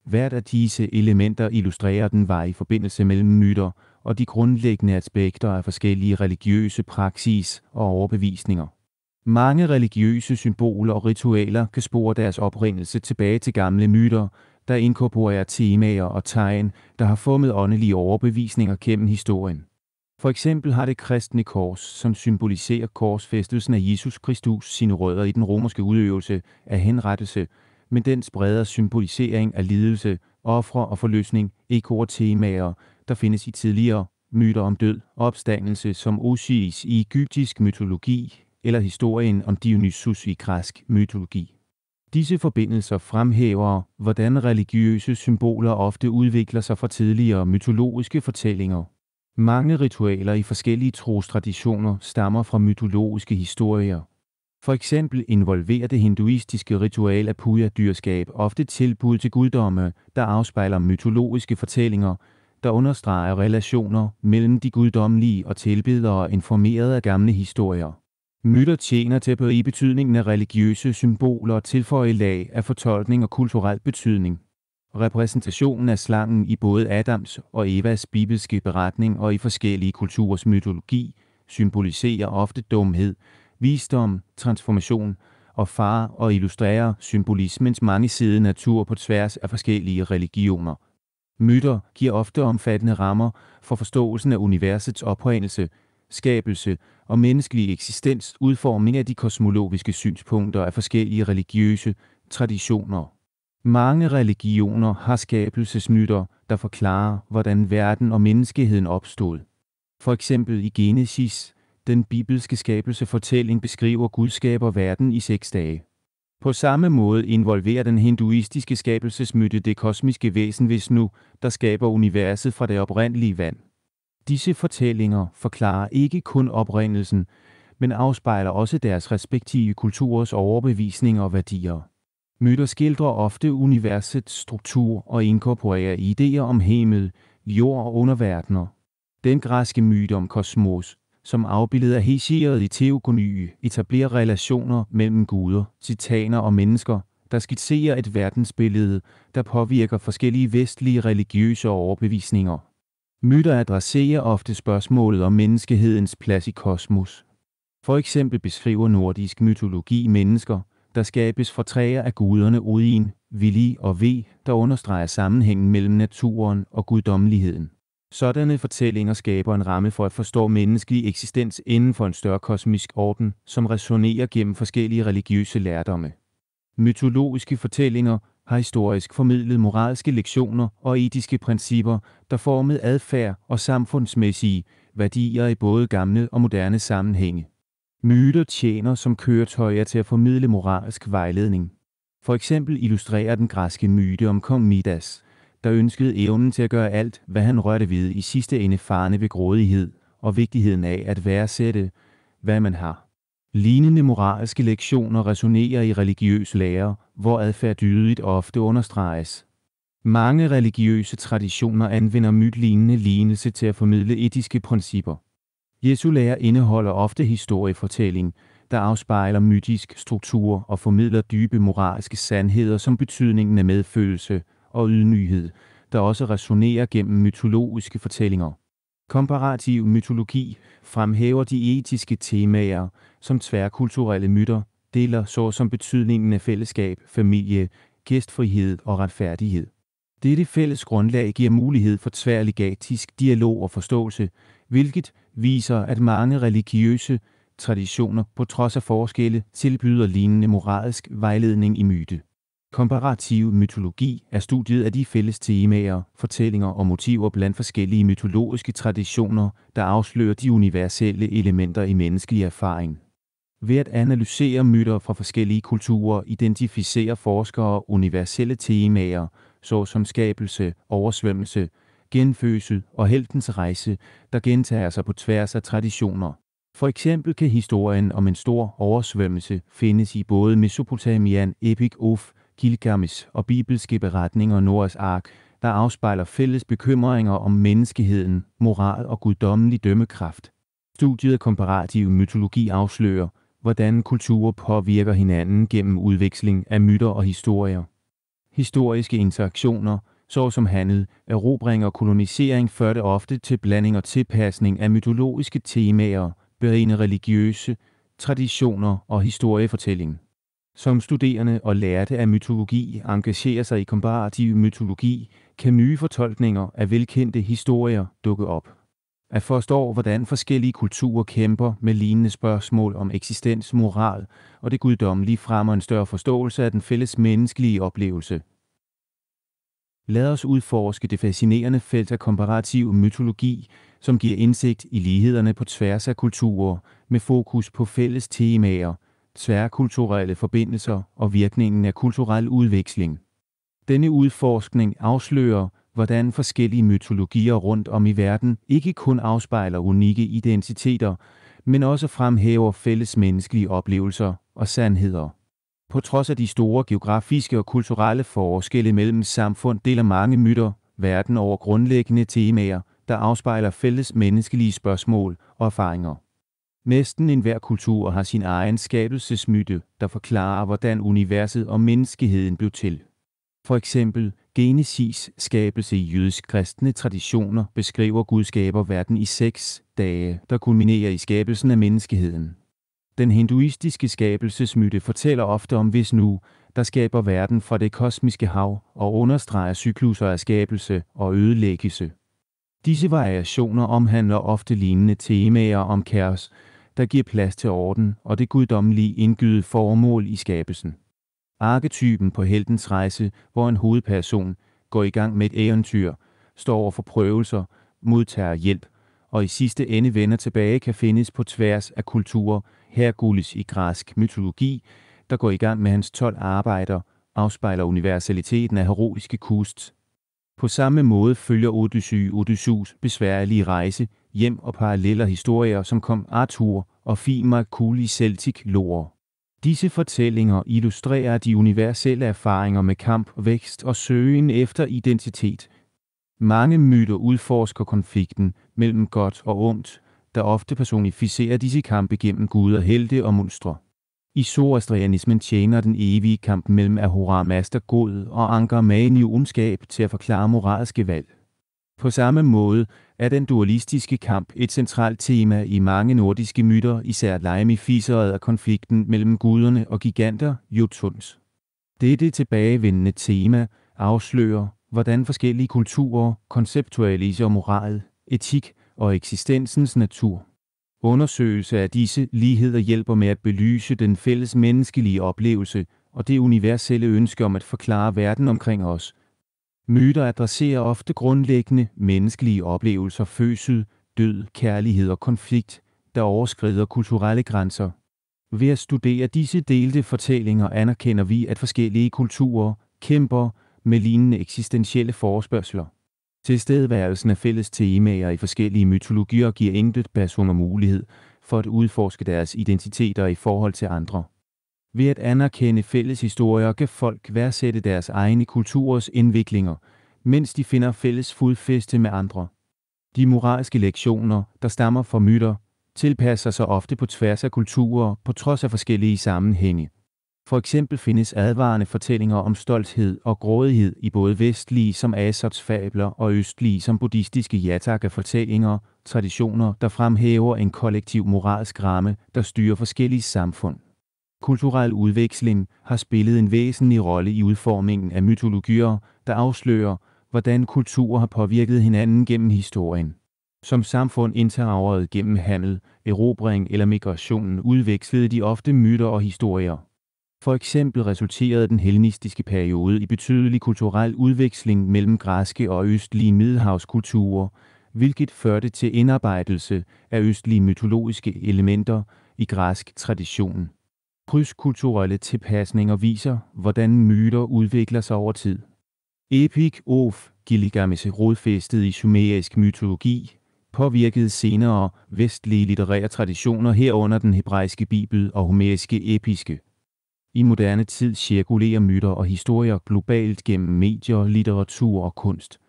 Hvert af disse elementer illustrerer den varige forbindelse mellem myter og de grundlæggende aspekter af forskellige religiøse praksis og overbevisninger. Mange religiøse symboler og ritualer kan spore deres oprindelse tilbage til gamle myter, der inkorporerer temaer og tegn, der har formet åndelige overbevisninger gennem historien. For eksempel har det kristne kors, som symboliserer korsfæstelsen af Jesus Kristus, sine rødder i den romerske udøvelse af henrettelse, men dens bredere symbolisering af lidelse, ofre og forløsning, ekkoer temaer, der findes i tidligere myter om død og opstandelse som Osiris i egyptisk mytologi eller historien om Dionysus i græsk mytologi. Disse forbindelser fremhæver, hvordan religiøse symboler ofte udvikler sig fra tidligere mytologiske fortællinger. Mange ritualer i forskellige trostraditioner stammer fra mytologiske historier. For eksempel involverer det hinduistiske ritual af puja-dyrskab ofte tilbud til guddomme, der afspejler mytologiske fortællinger, der understreger relationer mellem de guddommelige og tilbedere informeret af gamle historier. Myter tjener til at berige betydningen af religiøse symboler og tilføje lag af fortolkning og kulturel betydning. Repræsentationen af slangen i både Adams og Evas bibelske beretning og i forskellige kulturers mytologi symboliserer ofte dumhed, visdom, transformation og fare og illustrerer symbolismens mangesidede natur på tværs af forskellige religioner. Myter giver ofte omfattende rammer for forståelsen af universets oprindelse, skabelse og menneskelig eksistens, udformning af de kosmologiske synspunkter af forskellige religiøse traditioner. Mange religioner har skabelsesmyter, der forklarer, hvordan verden og menneskeheden opstod. For eksempel i Genesis, den bibelske skabelsefortælling, beskriver Gud skaber verden i 6 dage. På samme måde involverer den hinduistiske skabelsesmyte det kosmiske væsen Vishnu, der skaber universet fra det oprindelige vand. Disse fortællinger forklarer ikke kun oprindelsen, men afspejler også deres respektive kulturers overbevisninger og værdier. Myter skildrer ofte universets struktur og inkorporerer idéer om himmel, jord og underverdener. Den græske myte om kosmos, som afbildet af Hesiod i Theogony, etablerer relationer mellem guder, titaner og mennesker, der skitserer et verdensbillede, der påvirker forskellige vestlige religiøse overbevisninger. Myter adresserer ofte spørgsmålet om menneskehedens plads i kosmos. For eksempel beskriver nordisk mytologi mennesker, der skabes fra træer af guderne Odin, Vili og Ve, der understreger sammenhængen mellem naturen og guddommeligheden. Sådanne fortællinger skaber en ramme for at forstå menneskelig eksistens inden for en større kosmisk orden, som resonerer gennem forskellige religiøse lærdomme. Mytologiske fortællinger har historisk formidlet moralske lektioner og etiske principper, der formede adfærd og samfundsmæssige værdier i både gamle og moderne sammenhænge. Myter tjener som køretøjer til at formidle moralsk vejledning. For eksempel illustrerer den græske myte om kong Midas, der ønskede evnen til at gøre alt, hvad han rørte ved, i sidste ende farende ved grådighed og vigtigheden af at værdsætte, hvad man har. Lignende moralske lektioner resonerer i religiøs lære, hvor adfærd dydigt ofte understreges. Mange religiøse traditioner anvender mytlignende lignelse til at formidle etiske principper. Jesu lære indeholder ofte historiefortælling, der afspejler mytisk struktur og formidler dybe moralske sandheder som betydningen af medfølelse og ydmyghed, der også resonerer gennem mytologiske fortællinger. Komparativ mytologi fremhæver de etiske temaer, som tværkulturelle myter deler, såsom betydningen af fællesskab, familie, gæstfrihed og retfærdighed. Dette fælles grundlag giver mulighed for tværlegatisk dialog og forståelse, hvilket viser, at mange religiøse traditioner på trods af forskelle tilbyder lignende moralsk vejledning i myte. Komparativ mytologi er studiet af de fælles temaer, fortællinger og motiver blandt forskellige mytologiske traditioner, der afslører de universelle elementer i menneskelig erfaring. Ved at analysere myter fra forskellige kulturer identificerer forskere universelle temaer, såsom skabelse, oversvømmelse, genfødsel og heltens rejse, der gentager sig på tværs af traditioner. For eksempel kan historien om en stor oversvømmelse findes i både Mesopotamian Epic of Gilgamesh og bibelske beretninger Noahs ark, der afspejler fælles bekymringer om menneskeheden, moral og guddommelig dømmekraft. Studiet af komparativ mytologi afslører, hvordan kulturer påvirker hinanden gennem udveksling af myter og historier. Historiske interaktioner, såsom handel, erobring og kolonisering, førte ofte til blanding og tilpasning af mytologiske temaer, berigende religiøse traditioner og historiefortælling. Som studerende og lærte af mytologi engagerer sig i komparativ mytologi, kan nye fortolkninger af velkendte historier dukke op. At forstå, hvordan forskellige kulturer kæmper med lignende spørgsmål om eksistens, moral og det guddommelige, fremmer en større forståelse af den fælles menneskelige oplevelse. Lad os udforske det fascinerende felt af komparativ mytologi, som giver indsigt i lighederne på tværs af kulturer, med fokus på fælles temaer, tværkulturelle forbindelser og virkningen af kulturel udveksling. Denne udforskning afslører, hvordan forskellige mytologier rundt om i verden ikke kun afspejler unikke identiteter, men også fremhæver fælles menneskelige oplevelser og sandheder. På trods af de store geografiske og kulturelle forskelle mellem samfund deler mange myter verden over grundlæggende temaer, der afspejler fælles menneskelige spørgsmål og erfaringer. Næsten enhver kultur har sin egen skabelsesmyte, der forklarer, hvordan universet og menneskeheden blev til. For eksempel Genesis skabelse i jødisk-kristne traditioner beskriver Gud skaber verden i 6 dage, der kulminerer i skabelsen af menneskeheden. Den hinduistiske skabelsesmyte fortæller ofte om Vishnu, der skaber verden fra det kosmiske hav og understreger cyklusser af skabelse og ødelæggelse. Disse variationer omhandler ofte lignende temaer om kaos, der giver plads til orden og det guddommelige indgydede formål i skabelsen. Arketypen på heltens rejse, hvor en hovedperson går i gang med et eventyr, står over for prøvelser, modtager hjælp og i sidste ende vender tilbage, kan findes på tværs af kulturer. Herkules i græsk mytologi, der går i gang med hans 12 arbejder, afspejler universaliteten af heroiske kunst. På samme måde følger Odysseus besværlige rejse hjem og paralleller historier som kom Arthur og Fimacool i Celtic lore. Disse fortællinger illustrerer de universelle erfaringer med kamp, vækst og søgen efter identitet. Mange myter udforsker konflikten mellem godt og ondt, der ofte personificerer disse kampe gennem guder, helte og monstre. I zoroastrianismen tjener den evige kamp mellem Ahura Mazda god og Ankar Mani ondskab til at forklare moralske valg. På samme måde er den dualistiske kamp et centralt tema i mange nordiske myter, især legemifiseret af konflikten mellem guderne og giganter, Jotuns. Dette tilbagevendende tema afslører, hvordan forskellige kulturer konceptualiserer moral, etik og eksistensens natur. Undersøgelse af disse ligheder hjælper med at belyse den fælles menneskelige oplevelse og det universelle ønske om at forklare verden omkring os. Myter adresserer ofte grundlæggende menneskelige oplevelser, fødsel, død, kærlighed og konflikt, der overskrider kulturelle grænser. Ved at studere disse delte fortællinger anerkender vi, at forskellige kulturer kæmper med lignende eksistentielle forespørgsler. Tilstedeværelsen af fælles temaer i forskellige mytologier giver enkeltpersoner mulighed for at udforske deres identiteter i forhold til andre. Ved at anerkende fælles historier kan folk værdsætte deres egne kulturers indviklinger, mens de finder fælles fodfæste med andre. De moralske lektioner, der stammer fra myter, tilpasser sig ofte på tværs af kulturer på trods af forskellige sammenhænge. For eksempel findes advarende fortællinger om stolthed og grådighed i både vestlige som Aesops fabler og østlige som buddhistiske Jataka-fortællinger, traditioner, der fremhæver en kollektiv moralsk ramme, der styrer forskellige samfund. Kulturel udveksling har spillet en væsentlig rolle i udformingen af mytologier, der afslører, hvordan kulturer har påvirket hinanden gennem historien. Som samfund indtaget gennem handel, erobring eller migration udvekslede de ofte myter og historier. For eksempel resulterede den hellenistiske periode i betydelig kulturel udveksling mellem græske og østlige middelhavskulturer, hvilket førte til indarbejdelse af østlige mytologiske elementer i græsk tradition. Krydskulturelle tilpasninger viser, hvordan myter udvikler sig over tid. Epic of Gilgamesh rodfæstet i sumerisk mytologi, påvirkede senere vestlige litterære traditioner herunder den hebraiske bibel og homeriske episke. I moderne tid cirkulerer myter og historier globalt gennem medier, litteratur og kunst.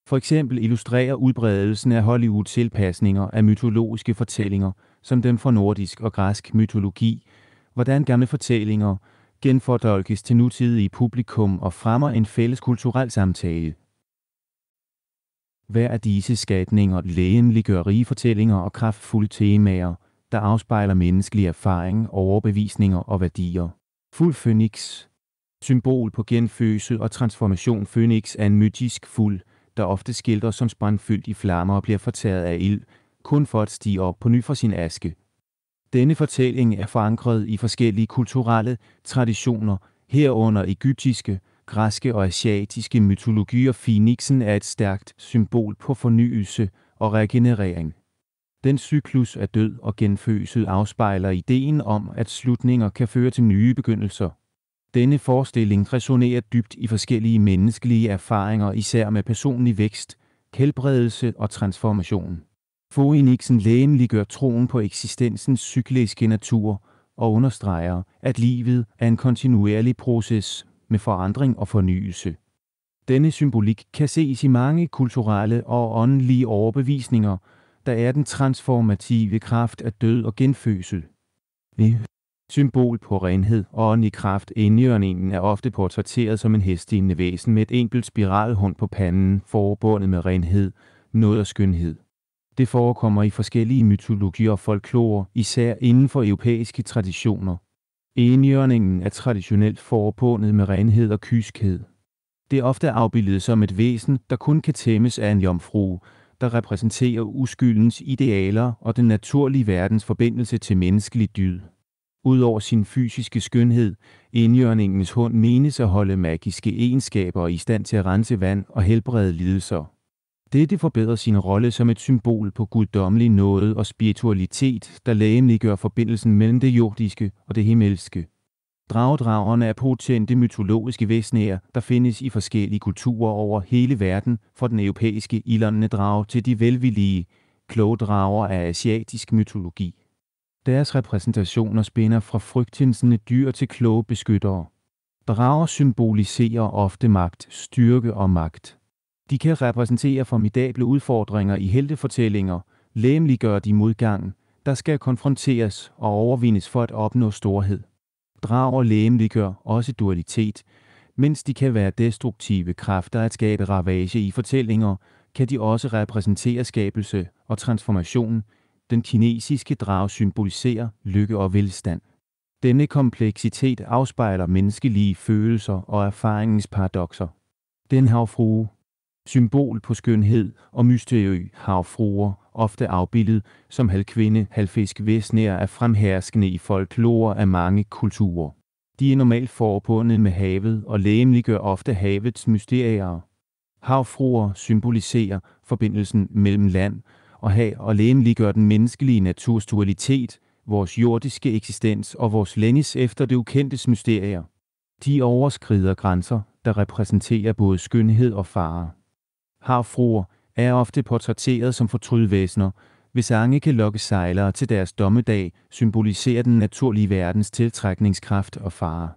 For eksempel illustrerer udbredelsen af Hollywood tilpasninger af mytologiske fortællinger, som dem fra nordisk og græsk mytologi, hvordan gamle fortællinger genfortolkes til nutidige publikum og fremmer en fælles kulturel samtale. Hver af disse skabninger legemliggør rige fortællinger og kraftfulde temaer, der afspejler menneskelig erfaring, overbevisninger og værdier. Fuld Fønix. Symbol på genfødsel og transformation. Fønix er en mytisk fugl, der ofte skildres som sprængfyldt i flammer og bliver fortæret af ild, kun for at stige op på ny fra sin aske. Denne fortælling er forankret i forskellige kulturelle traditioner, herunder egyptiske, græske og asiatiske mytologier. Fønixen er et stærkt symbol på fornyelse og regenerering. Den cyklus af død og genfødsel afspejler ideen om, at slutninger kan føre til nye begyndelser. Denne forestilling resonerer dybt i forskellige menneskelige erfaringer, især med personlig vækst, helbredelse og transformation. Fønixen legemliggør troen på eksistensens cykliske natur og understreger, at livet er en kontinuerlig proces med forandring og fornyelse. Denne symbolik kan ses i mange kulturelle og åndelige overbevisninger, der er den transformative kraft af død og genfødsel. Symbol på renhed og åndelig kraft. Enhjørningen er ofte portrætteret som en hestlignende væsen med et enkelt spiralhorn på panden, forbundet med renhed, nåd og skønhed. Det forekommer i forskellige mytologier og folklore, især inden for europæiske traditioner. Enhjørningen er traditionelt forbundet med renhed og kyskhed. Det er ofte afbildet som et væsen, der kun kan tæmmes af en jomfru, der repræsenterer uskyldens idealer og den naturlige verdens forbindelse til menneskelig dyd. Udover sin fysiske skønhed, enhjørningens hund menes at holde magiske egenskaber og i stand til at rense vand og helbrede lidelser. Dette forbedrer sin rolle som et symbol på guddommelig nåde og spiritualitet, der legemliggør forbindelsen mellem det jordiske og det himmelske. Dragedragerne er potente mytologiske væsener, der findes i forskellige kulturer over hele verden, fra den europæiske ildåndende drage til de velvillige, kloge drager af asiatisk mytologi. Deres repræsentationer spænder fra frygtindgydende dyr til kloge beskyttere. Drager symboliserer ofte magt, styrke og magt. De kan repræsentere formidable udfordringer i heltefortællinger, legemliggøre de modgang, der skal konfronteres og overvindes for at opnå storhed. Drager legemliggør også dualitet. Mens de kan være destruktive kræfter at skabe ravage i fortællinger, kan de også repræsentere skabelse og transformation. Den kinesiske drage symboliserer lykke og velstand. Denne kompleksitet afspejler menneskelige følelser og erfaringens paradokser. Den havfrue. Symbol på skønhed og mysterie. Havfruer, ofte afbildet som halvkvinde, halvfisk væsener, er fremherskende i folklore af mange kulturer. De er normalt forbundet med havet og legemliggør ofte havets mysterier. Havfruer symboliserer forbindelsen mellem land og hav og legemliggør den menneskelige naturs dualitet, vores jordiske eksistens og vores længes efter det ukendtes mysterier. De overskrider grænser, der repræsenterer både skønhed og fare. Havfruer er ofte portrætteret som fortrydvæsener. Hvis sange kan lokke sejlere til deres dommedag, symboliserer den naturlige verdens tiltrækningskraft og fare.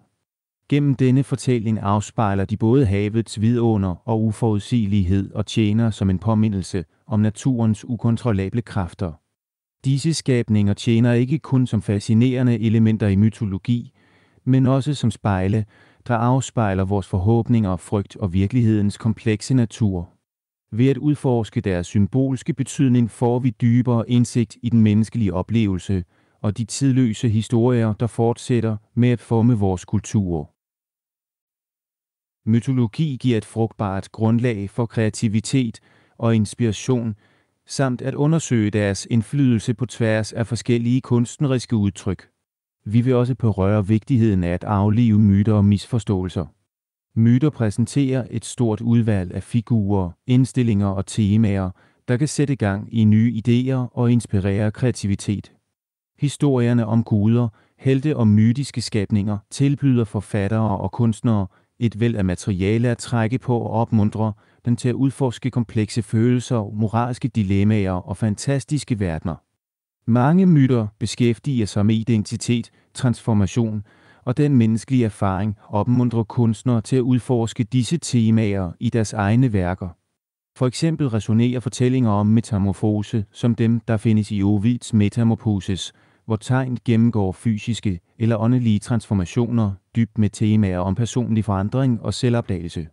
Gennem denne fortælling afspejler de både havets vidunder og uforudsigelighed og tjener som en påmindelse om naturens ukontrollable kræfter. Disse skabninger tjener ikke kun som fascinerende elementer i mytologi, men også som spejle, der afspejler vores forhåbninger, frygt og virkelighedens komplekse natur. Ved at udforske deres symbolske betydning får vi dybere indsigt i den menneskelige oplevelse og de tidløse historier, der fortsætter med at forme vores kultur. Mytologi giver et frugtbart grundlag for kreativitet og inspiration, samt at undersøge deres indflydelse på tværs af forskellige kunstneriske udtryk. Vi vil også berøre vigtigheden af at aflive myter og misforståelser. Myter præsenterer et stort udvalg af figurer, indstillinger og temaer, der kan sætte gang i nye idéer og inspirere kreativitet. Historierne om guder, helte og mytiske skabninger tilbyder forfattere og kunstnere et væld af materiale at trække på og opmuntre dem til at udforske komplekse følelser, moralske dilemmaer og fantastiske verdener. Mange myter beskæftiger sig med identitet, transformation og den menneskelige erfaring opmuntrer kunstnere til at udforske disse temaer i deres egne værker. For eksempel resonerer fortællinger om metamorfose som dem, der findes i Ovids Metamorphoses, hvor tegn gennemgår fysiske eller åndelige transformationer dybt med temaer om personlig forandring og selvopdagelse.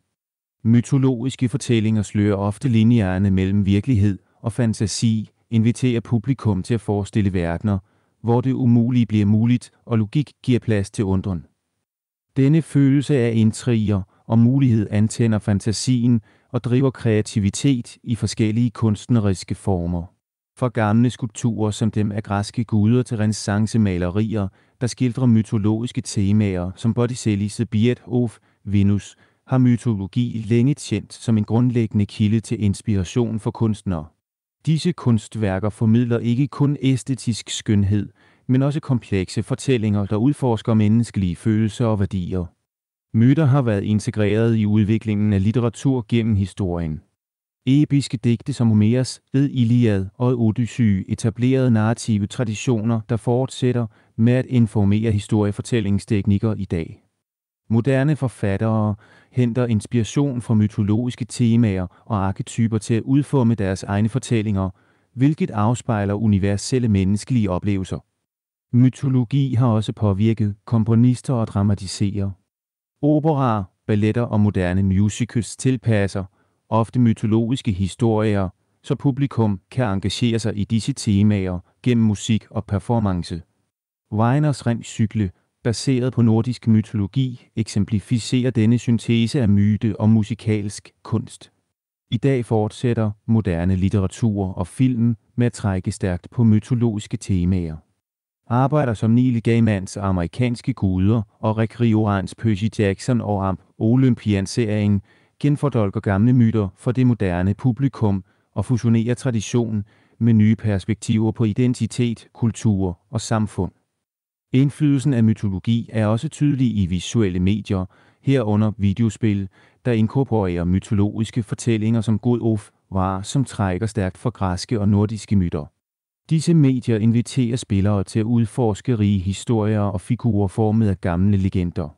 Mytologiske fortællinger slører ofte linjerne mellem virkelighed og fantasi, inviterer publikum til at forestille verdener, hvor det umulige bliver muligt og logik giver plads til undren. Denne følelse af intriger og mulighed antænder fantasien og driver kreativitet i forskellige kunstneriske former. Fra gamle skulpturer som dem af græske guder til renæssancemalerier, der skildrer mytologiske temaer som Botticellis The Beard of Venus, har mytologi længe tjent som en grundlæggende kilde til inspiration for kunstnere. Disse kunstværker formidler ikke kun æstetisk skønhed, men også komplekse fortællinger, der udforsker menneskelige følelser og værdier. Myter har været integreret i udviklingen af litteratur gennem historien. Episke digte som Homers ved Iliad og Odyssey etablerede narrative traditioner, der fortsætter med at informere historiefortællingsteknikker i dag. Moderne forfattere henter inspiration fra mytologiske temaer og arketyper til at udforme deres egne fortællinger, hvilket afspejler universelle menneskelige oplevelser. Mytologi har også påvirket komponister og dramatisere. Operaer, balletter og moderne musicals tilpasser ofte mytologiske historier, så publikum kan engagere sig i disse temaer gennem musik og performance. Wagners Ringcykle, baseret på nordisk mytologi, eksemplificerer denne syntese af myte og musikalsk kunst. I dag fortsætter moderne litteratur og film med at trække stærkt på mytologiske temaer. Arbejder som Neil Gaimans Amerikanske guder og Rick Riorans Percy Jackson og Olympian-serien genfortolker gamle myter for det moderne publikum og fusionerer tradition med nye perspektiver på identitet, kultur og samfund. Indflydelsen af mytologi er også tydelig i visuelle medier, herunder videospil, der inkorporerer mytologiske fortællinger som God of War, som trækker stærkt fra græske og nordiske myter. Disse medier inviterer spillere til at udforske rige historier og figurer formet af gamle legender.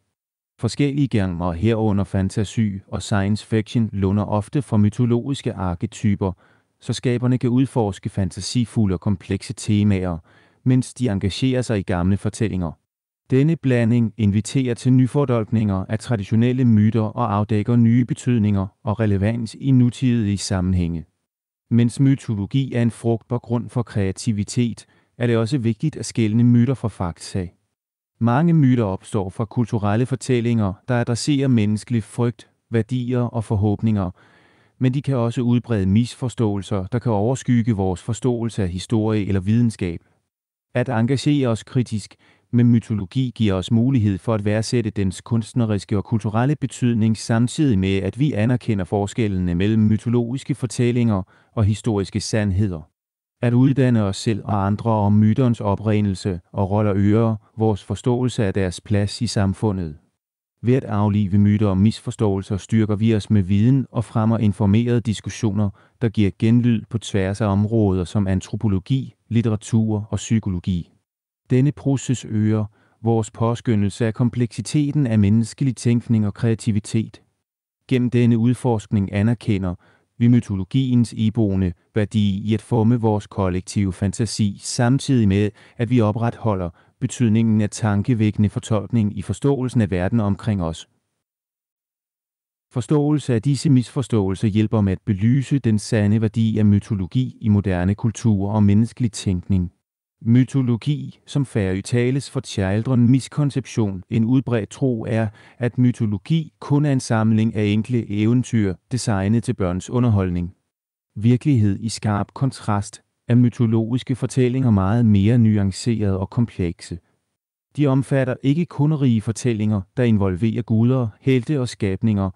Forskellige genrer herunder fantasy og science fiction låner ofte fra mytologiske arketyper, så skaberne kan udforske fantasifulde og komplekse temaer, mens de engagerer sig i gamle fortællinger. Denne blanding inviterer til nyfortolkninger af traditionelle myter og afdækker nye betydninger og relevans i nutidige sammenhænge. Mens mytologi er en frugtbar grund for kreativitet, er det også vigtigt at skelne myter fra fakta. Mange myter opstår fra kulturelle fortællinger, der adresserer menneskelig frygt, værdier og forhåbninger, men de kan også udbrede misforståelser, der kan overskygge vores forståelse af historie eller videnskab. At engagere os kritisk med mytologi giver os mulighed for at værdsætte dens kunstneriske og kulturelle betydning, samtidig med at vi anerkender forskellene mellem mytologiske fortællinger og historiske sandheder. At uddanne os selv og andre om myternes oprindelse og roller øger vores forståelse af deres plads i samfundet. Ved at aflive myter og misforståelser styrker vi os med viden og fremmer informerede diskussioner, der giver genlyd på tværs af områder som antropologi, litteratur og psykologi. Denne proces øger vores påskyndelse af kompleksiteten af menneskelig tænkning og kreativitet. Gennem denne udforskning anerkender vi mytologiens iboende værdi i at forme vores kollektive fantasi, samtidig med, at vi opretholder betydningen af tankevækkende fortolkning i forståelsen af verden omkring os. Forståelse af disse misforståelser hjælper med at belyse den sande værdi af mytologi i moderne kultur og menneskelig tænkning. Mytologi, som færøsk tales for children miskonception, en udbredt tro er, at mytologi kun er en samling af enkle eventyr, designet til børns underholdning. Virkelighed i skarp kontrast er mytologiske fortællinger meget mere nuancerede og komplekse. De omfatter ikke kun rige fortællinger, der involverer guder, helte og skabninger,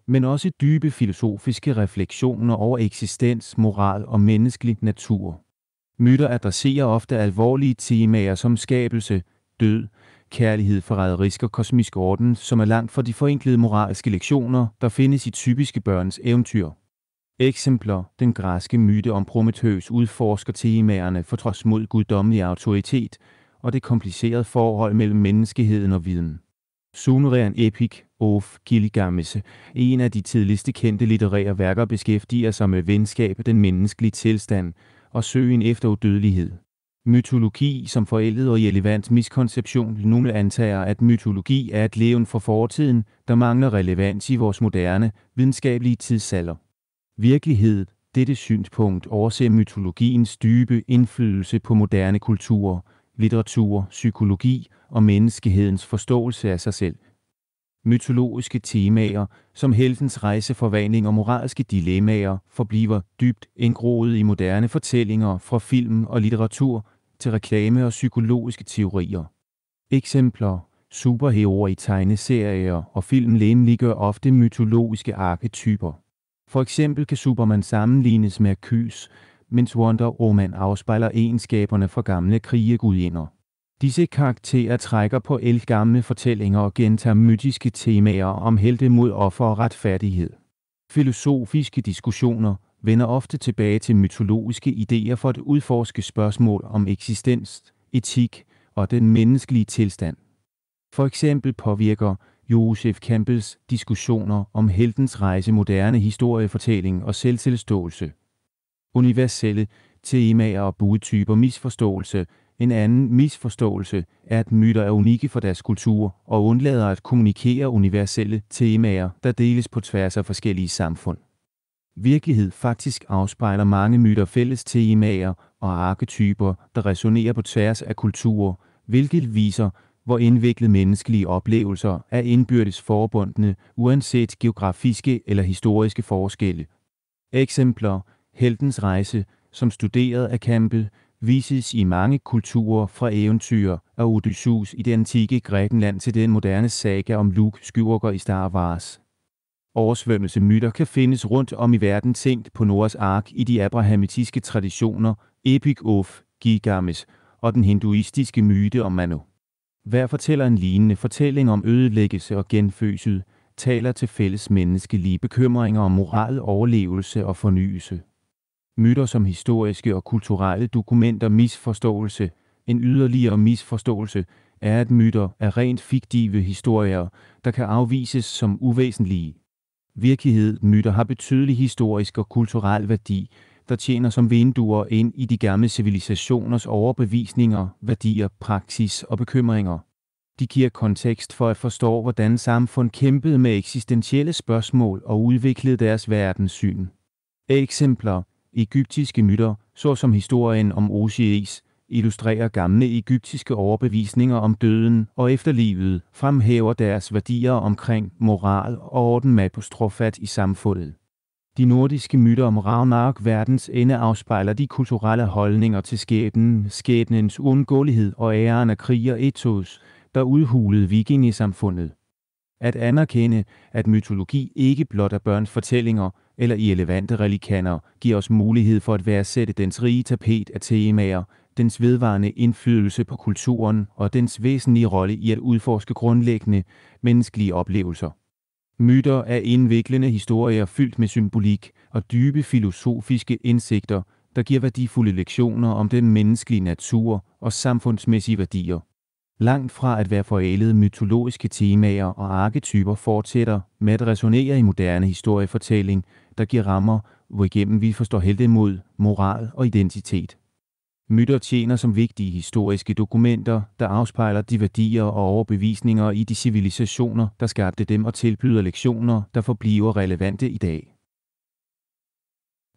men også dybe filosofiske refleksioner over eksistens, moral og menneskelig natur. Myter adresserer ofte alvorlige temaer som skabelse, død, kærlighed, forræderisk og kosmisk orden, som er langt fra de forenklede moralske lektioner, der findes i typiske børns eventyr. Eksempler: den græske myte om Prometheus udforsker temaerne for trods mod guddommelig autoritet og det komplicerede forhold mellem menneskeheden og viden. Sumerian Epic of Gilgamesh, en af de tidligste kendte litterære værker, beskæftiger sig med venskab, den menneskelige tilstand og søgen efter udødelighed. Mytologi som forældet og irrelevant miskonception. Nogle antager, at mytologi er et levn fra fortiden, der mangler relevans i vores moderne, videnskabelige tidsalder. Virkelighed, dette synspunkt, overser mytologiens dybe indflydelse på moderne kultur, litteratur, psykologi og menneskehedens forståelse af sig selv. Mytologiske temaer, som heltens rejse, forvandling og moralske dilemmaer, forbliver dybt indgroet i moderne fortællinger, fra film og litteratur til reklame og psykologiske teorier. Eksempler: superheroer i tegneserier og film legemliggør ofte mytologiske arketyper. For eksempel kan Superman sammenlignes med Hercules, mens Wonder Woman afspejler egenskaberne fra gamle krigegudinder. Disse karakterer trækker på ældgamle fortællinger og gentager mytiske temaer om helte mod offer og retfærdighed. Filosofiske diskussioner vender ofte tilbage til mytologiske idéer for at udforske spørgsmål om eksistens, etik og den menneskelige tilstand. For eksempel påvirker Joseph Campbells diskussioner om heltens rejse moderne historiefortælling og selvtilståelse. Universelle temaer og budtyper. Misforståelse. En anden misforståelse er, at myter er unikke for deres kultur og undlader at kommunikere universelle temaer, der deles på tværs af forskellige samfund. Virkelighed faktisk afspejler mange myter fælles temaer og arketyper, der resonerer på tværs af kulturer, hvilket viser, hvor indviklede menneskelige oplevelser er indbyrdes forbundne, uanset geografiske eller historiske forskelle. Eksempler: heltens rejse, som studeret af Campbell, vises i mange kulturer fra eventyr af Odysseus i det antikke Grækenland til den moderne saga om Luke Skywalker i Star Wars. Oversvømmelsemyter kan findes rundt om i verden, tænkt på Noahs ark i de abrahamitiske traditioner, Epic of Gilgamesh og den hinduistiske myte om Manu. Hver fortæller en lignende fortælling om ødelæggelse og genfødsel, taler til fælles menneskelige bekymringer om moral, overlevelse og fornyelse. Myter som historiske og kulturelle dokumenter. Misforståelse. En yderligere misforståelse er, at myter er rent fiktive historier, der kan afvises som uvæsentlige. Virkelighed. Myter har betydelig historisk og kulturel værdi, der tjener som vinduer ind i de gamle civilisationers overbevisninger, værdier, praksis og bekymringer. De giver kontekst for at forstå, hvordan samfund kæmpede med eksistentielle spørgsmål og udviklede deres verdenssyn. Eksempler: egyptiske myter, såsom historien om Osiris, illustrerer gamle egyptiske overbevisninger om døden og efterlivet, fremhæver deres værdier omkring moral og orden med apostrofat i samfundet. De nordiske myter om Ragnarok, verdens ende, afspejler de kulturelle holdninger til skæbnens uundgåelighed og æren af krig og ethos, der udhulede vikingesamfundet. At anerkende, at mytologi ikke blot er børns fortællinger eller irrelevante relikanier, giver os mulighed for at værdsætte dens rige tapet af temaer, dens vedvarende indflydelse på kulturen og dens væsentlige rolle i at udforske grundlæggende menneskelige oplevelser. Myter er indviklende historier fyldt med symbolik og dybe filosofiske indsigter, der giver værdifulde lektioner om den menneskelige natur og samfundsmæssige værdier. Langt fra at være forældede mytologiske temaer og arketyper fortsætter med at resonere i moderne historiefortælling, der giver rammer, hvorigennem vi forstår heltemod, moral og identitet. Myter tjener som vigtige historiske dokumenter, der afspejler de værdier og overbevisninger i de civilisationer, der skabte dem og tilbyder lektioner, der forbliver relevante i dag.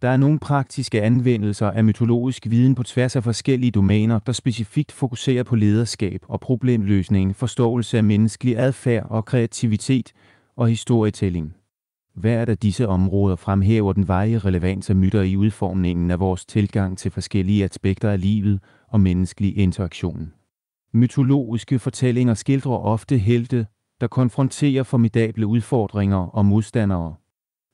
Der er nogle praktiske anvendelser af mytologisk viden på tværs af forskellige domæner, der specifikt fokuserer på lederskab og problemløsning, forståelse af menneskelig adfærd og kreativitet og historietælling. Hvert af disse områder fremhæver den varige relevans af myter i udformningen af vores tilgang til forskellige aspekter af livet og menneskelig interaktion. Mytologiske fortællinger skildrer ofte helte, der konfronterer formidable udfordringer og modstandere.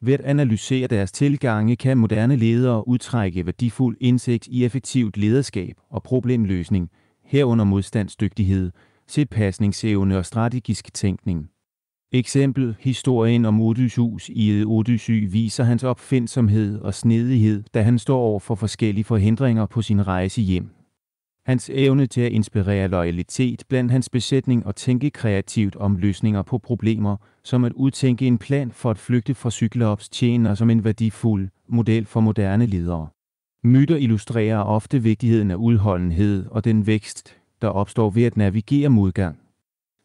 Ved at analysere deres tilgange kan moderne ledere udtrække værdifuld indsigt i effektivt lederskab og problemløsning, herunder modstandsdygtighed, tilpasningsevne og strategisk tænkning. Eksempel: historien om Odysseus i Odyssey viser hans opfindsomhed og snedighed, da han står over for forskellige forhindringer på sin rejse hjem. Hans evne til at inspirere loyalitet blandt hans besætning og tænke kreativt om løsninger på problemer, som at udtænke en plan for at flygte fra Cyklops, tjener som en værdifuld model for moderne ledere. Myter illustrerer ofte vigtigheden af udholdenhed og den vækst, der opstår ved at navigere modgang.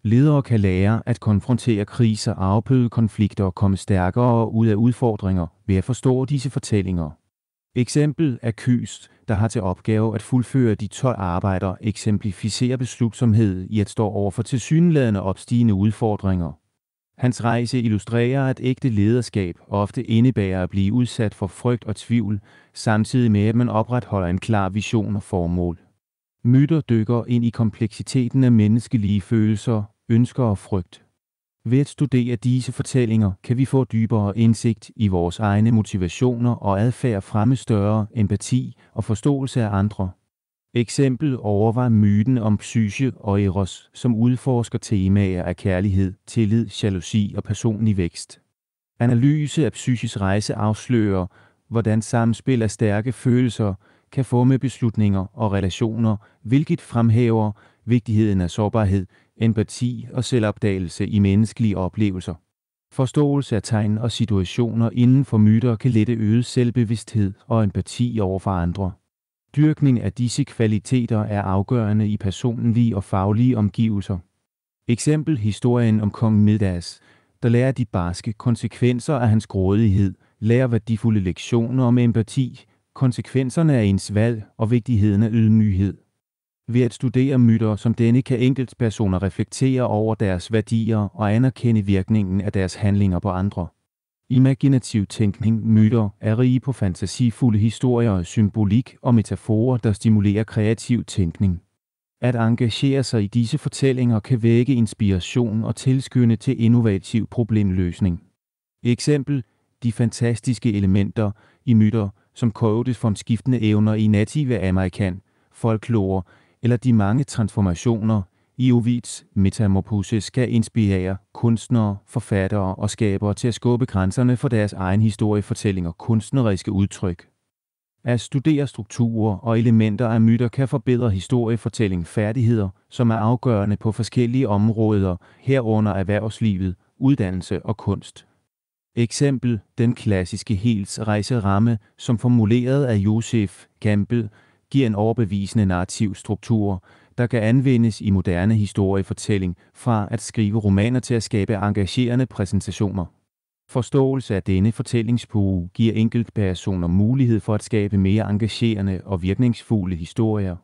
Ledere kan lære at konfrontere kriser, afbøde konflikter og komme stærkere ud af udfordringer ved at forstå disse fortællinger. Eksempel er Kyst, der har til opgave at fuldføre de 12 arbejder, eksemplificerer beslutsomhed i at stå over for tilsyneladende opstigende udfordringer. Hans rejse illustrerer, at ægte lederskab ofte indebærer at blive udsat for frygt og tvivl, samtidig med at man opretholder en klar vision og formål. Myter dykker ind i kompleksiteten af menneskelige følelser, ønsker og frygt. Ved at studere disse fortællinger kan vi få dybere indsigt i vores egne motivationer og adfærd, fremme større empati og forståelse af andre. Eksempel: overvej myten om Psyche og Eros, som udforsker temaer af kærlighed, tillid, jalousi og personlig vækst. Analyse af Psyches rejse afslører, hvordan samspil af stærke følelser kan forme beslutninger og relationer, hvilket fremhæver vigtigheden af sårbarhed, empati og selvopdagelse i menneskelige oplevelser. Forståelse af tegn og situationer inden for myter kan lette øget selvbevidsthed og empati over for andre. Dyrkning af disse kvaliteter er afgørende i personlige og faglige omgivelser. Eksempel: historien om kong Midas, der lærer de barske konsekvenser af hans grådighed, lærer værdifulde lektioner om empati, konsekvenserne af ens valg og vigtigheden af ydmyghed. Ved at studere myter som denne kan enkeltpersoner reflektere over deres værdier og anerkende virkningen af deres handlinger på andre. Imaginativ tænkning. Myter er rige på fantasifulde historier, symbolik og metaforer, der stimulerer kreativ tænkning. At engagere sig i disse fortællinger kan vække inspiration og tilskynde til innovativ problemløsning. Eksempel: de fantastiske elementer i myter, som kodes fra skiftende evner i native amerikan, folklore, eller de mange transformationer i Ovids Metamorphoses, kan inspirere kunstnere, forfattere og skabere til at skubbe grænserne for deres egen historiefortælling og kunstneriske udtryk. At studere strukturer og elementer af myter kan forbedre historiefortælling færdigheder, som er afgørende på forskellige områder, herunder erhvervslivet, uddannelse og kunst. Eksempel: den klassiske helhedsrejseramme, som formuleret af Joseph Campbell, giver en overbevisende narrativ struktur, der kan anvendes i moderne historiefortælling, fra at skrive romaner til at skabe engagerende præsentationer. Forståelse af denne fortællingsbue giver enkeltpersoner mulighed for at skabe mere engagerende og virkningsfulde historier.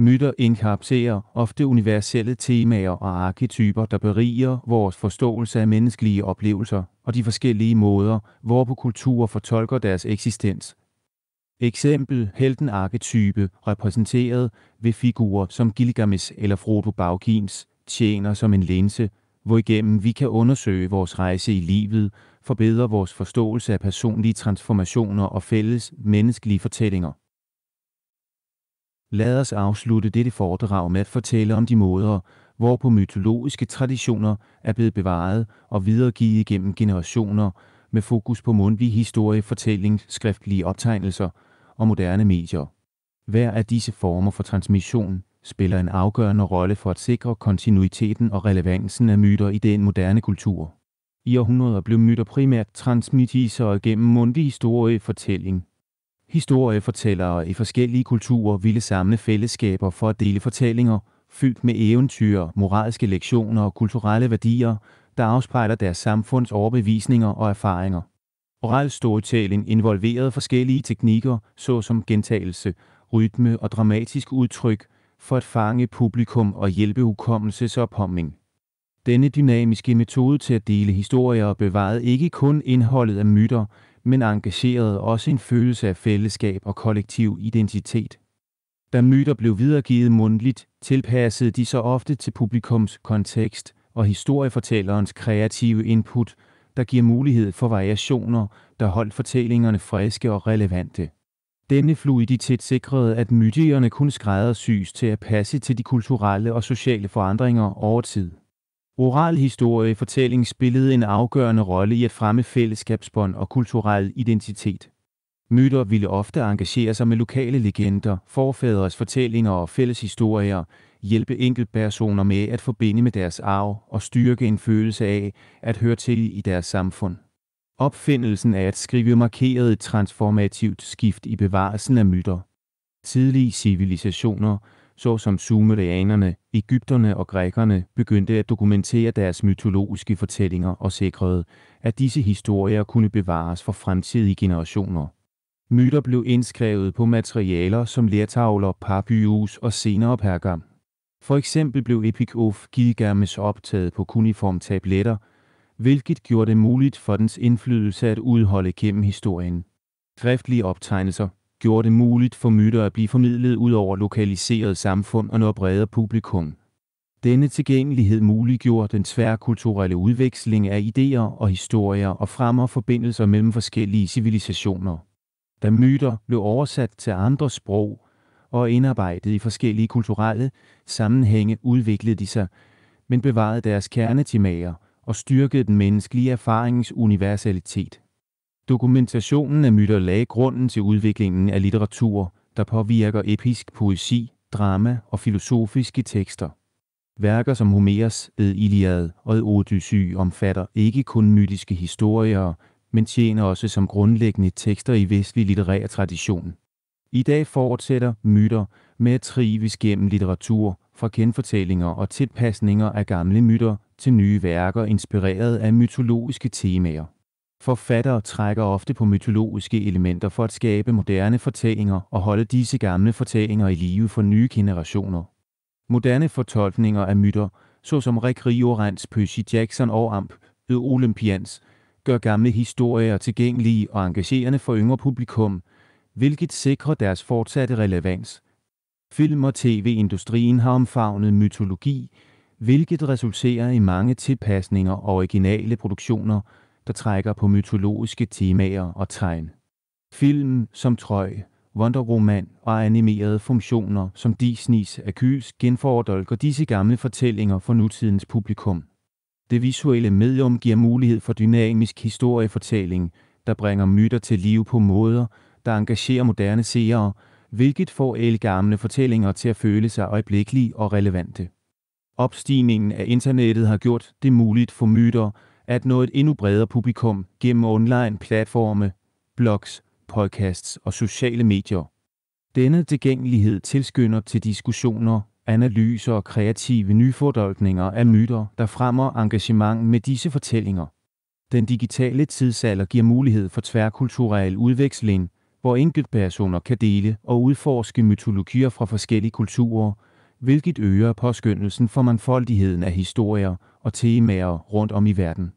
Myter inkapsulerer ofte universelle temaer og arketyper, der beriger vores forståelse af menneskelige oplevelser og de forskellige måder, hvorpå kulturer fortolker deres eksistens. Eksempel: heltenarketype, repræsenteret ved figurer som Gilgamesh eller Frodo Baggins, tjener som en linse, hvorigennem vi kan undersøge vores rejse i livet, forbedre vores forståelse af personlige transformationer og fælles menneskelige fortællinger. Lad os afslutte dette foredrag med at fortælle om de måder, hvorpå mytologiske traditioner er blevet bevaret og videregivet gennem generationer med fokus på mundtlig historiefortælling, skriftlige optegnelser og moderne medier. Hver af disse former for transmission spiller en afgørende rolle for at sikre kontinuiteten og relevansen af myter i den moderne kultur. I århundreder blev myter primært transmitteret gennem mundtlig historiefortælling. Historiefortællere i forskellige kulturer ville samle fællesskaber for at dele fortællinger, fyldt med eventyr, moralske lektioner og kulturelle værdier, der afspejler deres samfunds overbevisninger og erfaringer. Oral storytelling involverede forskellige teknikker, såsom gentagelse, rytme og dramatisk udtryk, for at fange publikum og hjælpe hukommelsesopholdning. Denne dynamiske metode til at dele historier bevarede ikke kun indholdet af myter, men engagerede også en følelse af fællesskab og kollektiv identitet. Da myter blev videregivet mundtligt, tilpassede de sig ofte til publikums kontekst og historiefortællerens kreative input, der giver mulighed for variationer, der holdt fortællingerne friske og relevante. Denne fluiditet sikrede, at myterne kunne skræddersys til at passe til de kulturelle og sociale forandringer over tid. Oral historiefortælling spillede en afgørende rolle i at fremme fællesskabsbånd og kulturel identitet. Myter ville ofte engagere sig med lokale legender, forfædres fortællinger og fælles historier, hjælpe enkeltpersoner med at forbinde med deres arv og styrke en følelse af at høre til i deres samfund. Opfindelsen af at skrive markerede et transformativt skift i bevarelsen af myter. Tidlige civilisationer, såsom sumerianerne, egypterne og grækerne, begyndte at dokumentere deres mytologiske fortællinger og sikrede, at disse historier kunne bevares for fremtidige generationer. Myter blev indskrevet på materialer som lertavler, papyrus og senere pergam. For eksempel blev Epic of Gilgamesh optaget på kuniform tabletter, hvilket gjorde det muligt for dens indflydelse at udholde gennem historien. Skriftlige optegnelser gjorde det muligt for myter at blive formidlet ud over lokaliseret samfund og nå bredere publikum. Denne tilgængelighed muliggjorde den tværkulturelle udveksling af idéer og historier og fremmer forbindelser mellem forskellige civilisationer. Da myter blev oversat til andre sprog og indarbejdet i forskellige kulturelle sammenhænge, udviklede de sig, men bevarede deres kernetemaer og styrkede den menneskelige erfarings universalitet. Dokumentationen af myter lagde grunden til udviklingen af litteratur, der påvirker episk poesi, drama og filosofiske tekster. Værker som Homers Iliad og Odyssey omfatter ikke kun mytiske historier, men tjener også som grundlæggende tekster i vestlig litterær tradition. I dag fortsætter myter med at trives gennem litteratur, fra genfortællinger og tilpasninger af gamle myter til nye værker inspireret af mytologiske temaer. Forfattere trækker ofte på mytologiske elementer for at skabe moderne fortællinger og holde disse gamle fortællinger i live for nye generationer. Moderne fortolkninger af myter, såsom Rick Riordan's Percy Jackson og Amp Olympians, gør gamle historier tilgængelige og engagerende for yngre publikum, hvilket sikrer deres fortsatte relevans. Film- og tv-industrien har omfavnet mytologi, hvilket resulterer i mange tilpasninger og originale produktioner, der trækker på mytologiske temaer og tegn. Film som Troy, Wonder Woman og animerede funktioner som Disneys Hercules genfortolker disse gamle fortællinger for nutidens publikum. Det visuelle medium giver mulighed for dynamisk historiefortælling, der bringer myter til live på måder, der engagerer moderne seere, hvilket får ældgamle fortællinger til at føle sig øjeblikkelige og relevante. Opstigningen af internettet har gjort det muligt for myter at nå et endnu bredere publikum gennem online-platforme, blogs, podcasts og sociale medier. Denne tilgængelighed tilskynder til diskussioner, analyser og kreative nyfortolkninger af myter, der fremmer engagement med disse fortællinger. Den digitale tidsalder giver mulighed for tværkulturel udveksling, hvor enkeltpersoner kan dele og udforske mytologier fra forskellige kulturer, hvilket øger påskyndelsen for mangfoldigheden af historier og temaer rundt om i verden.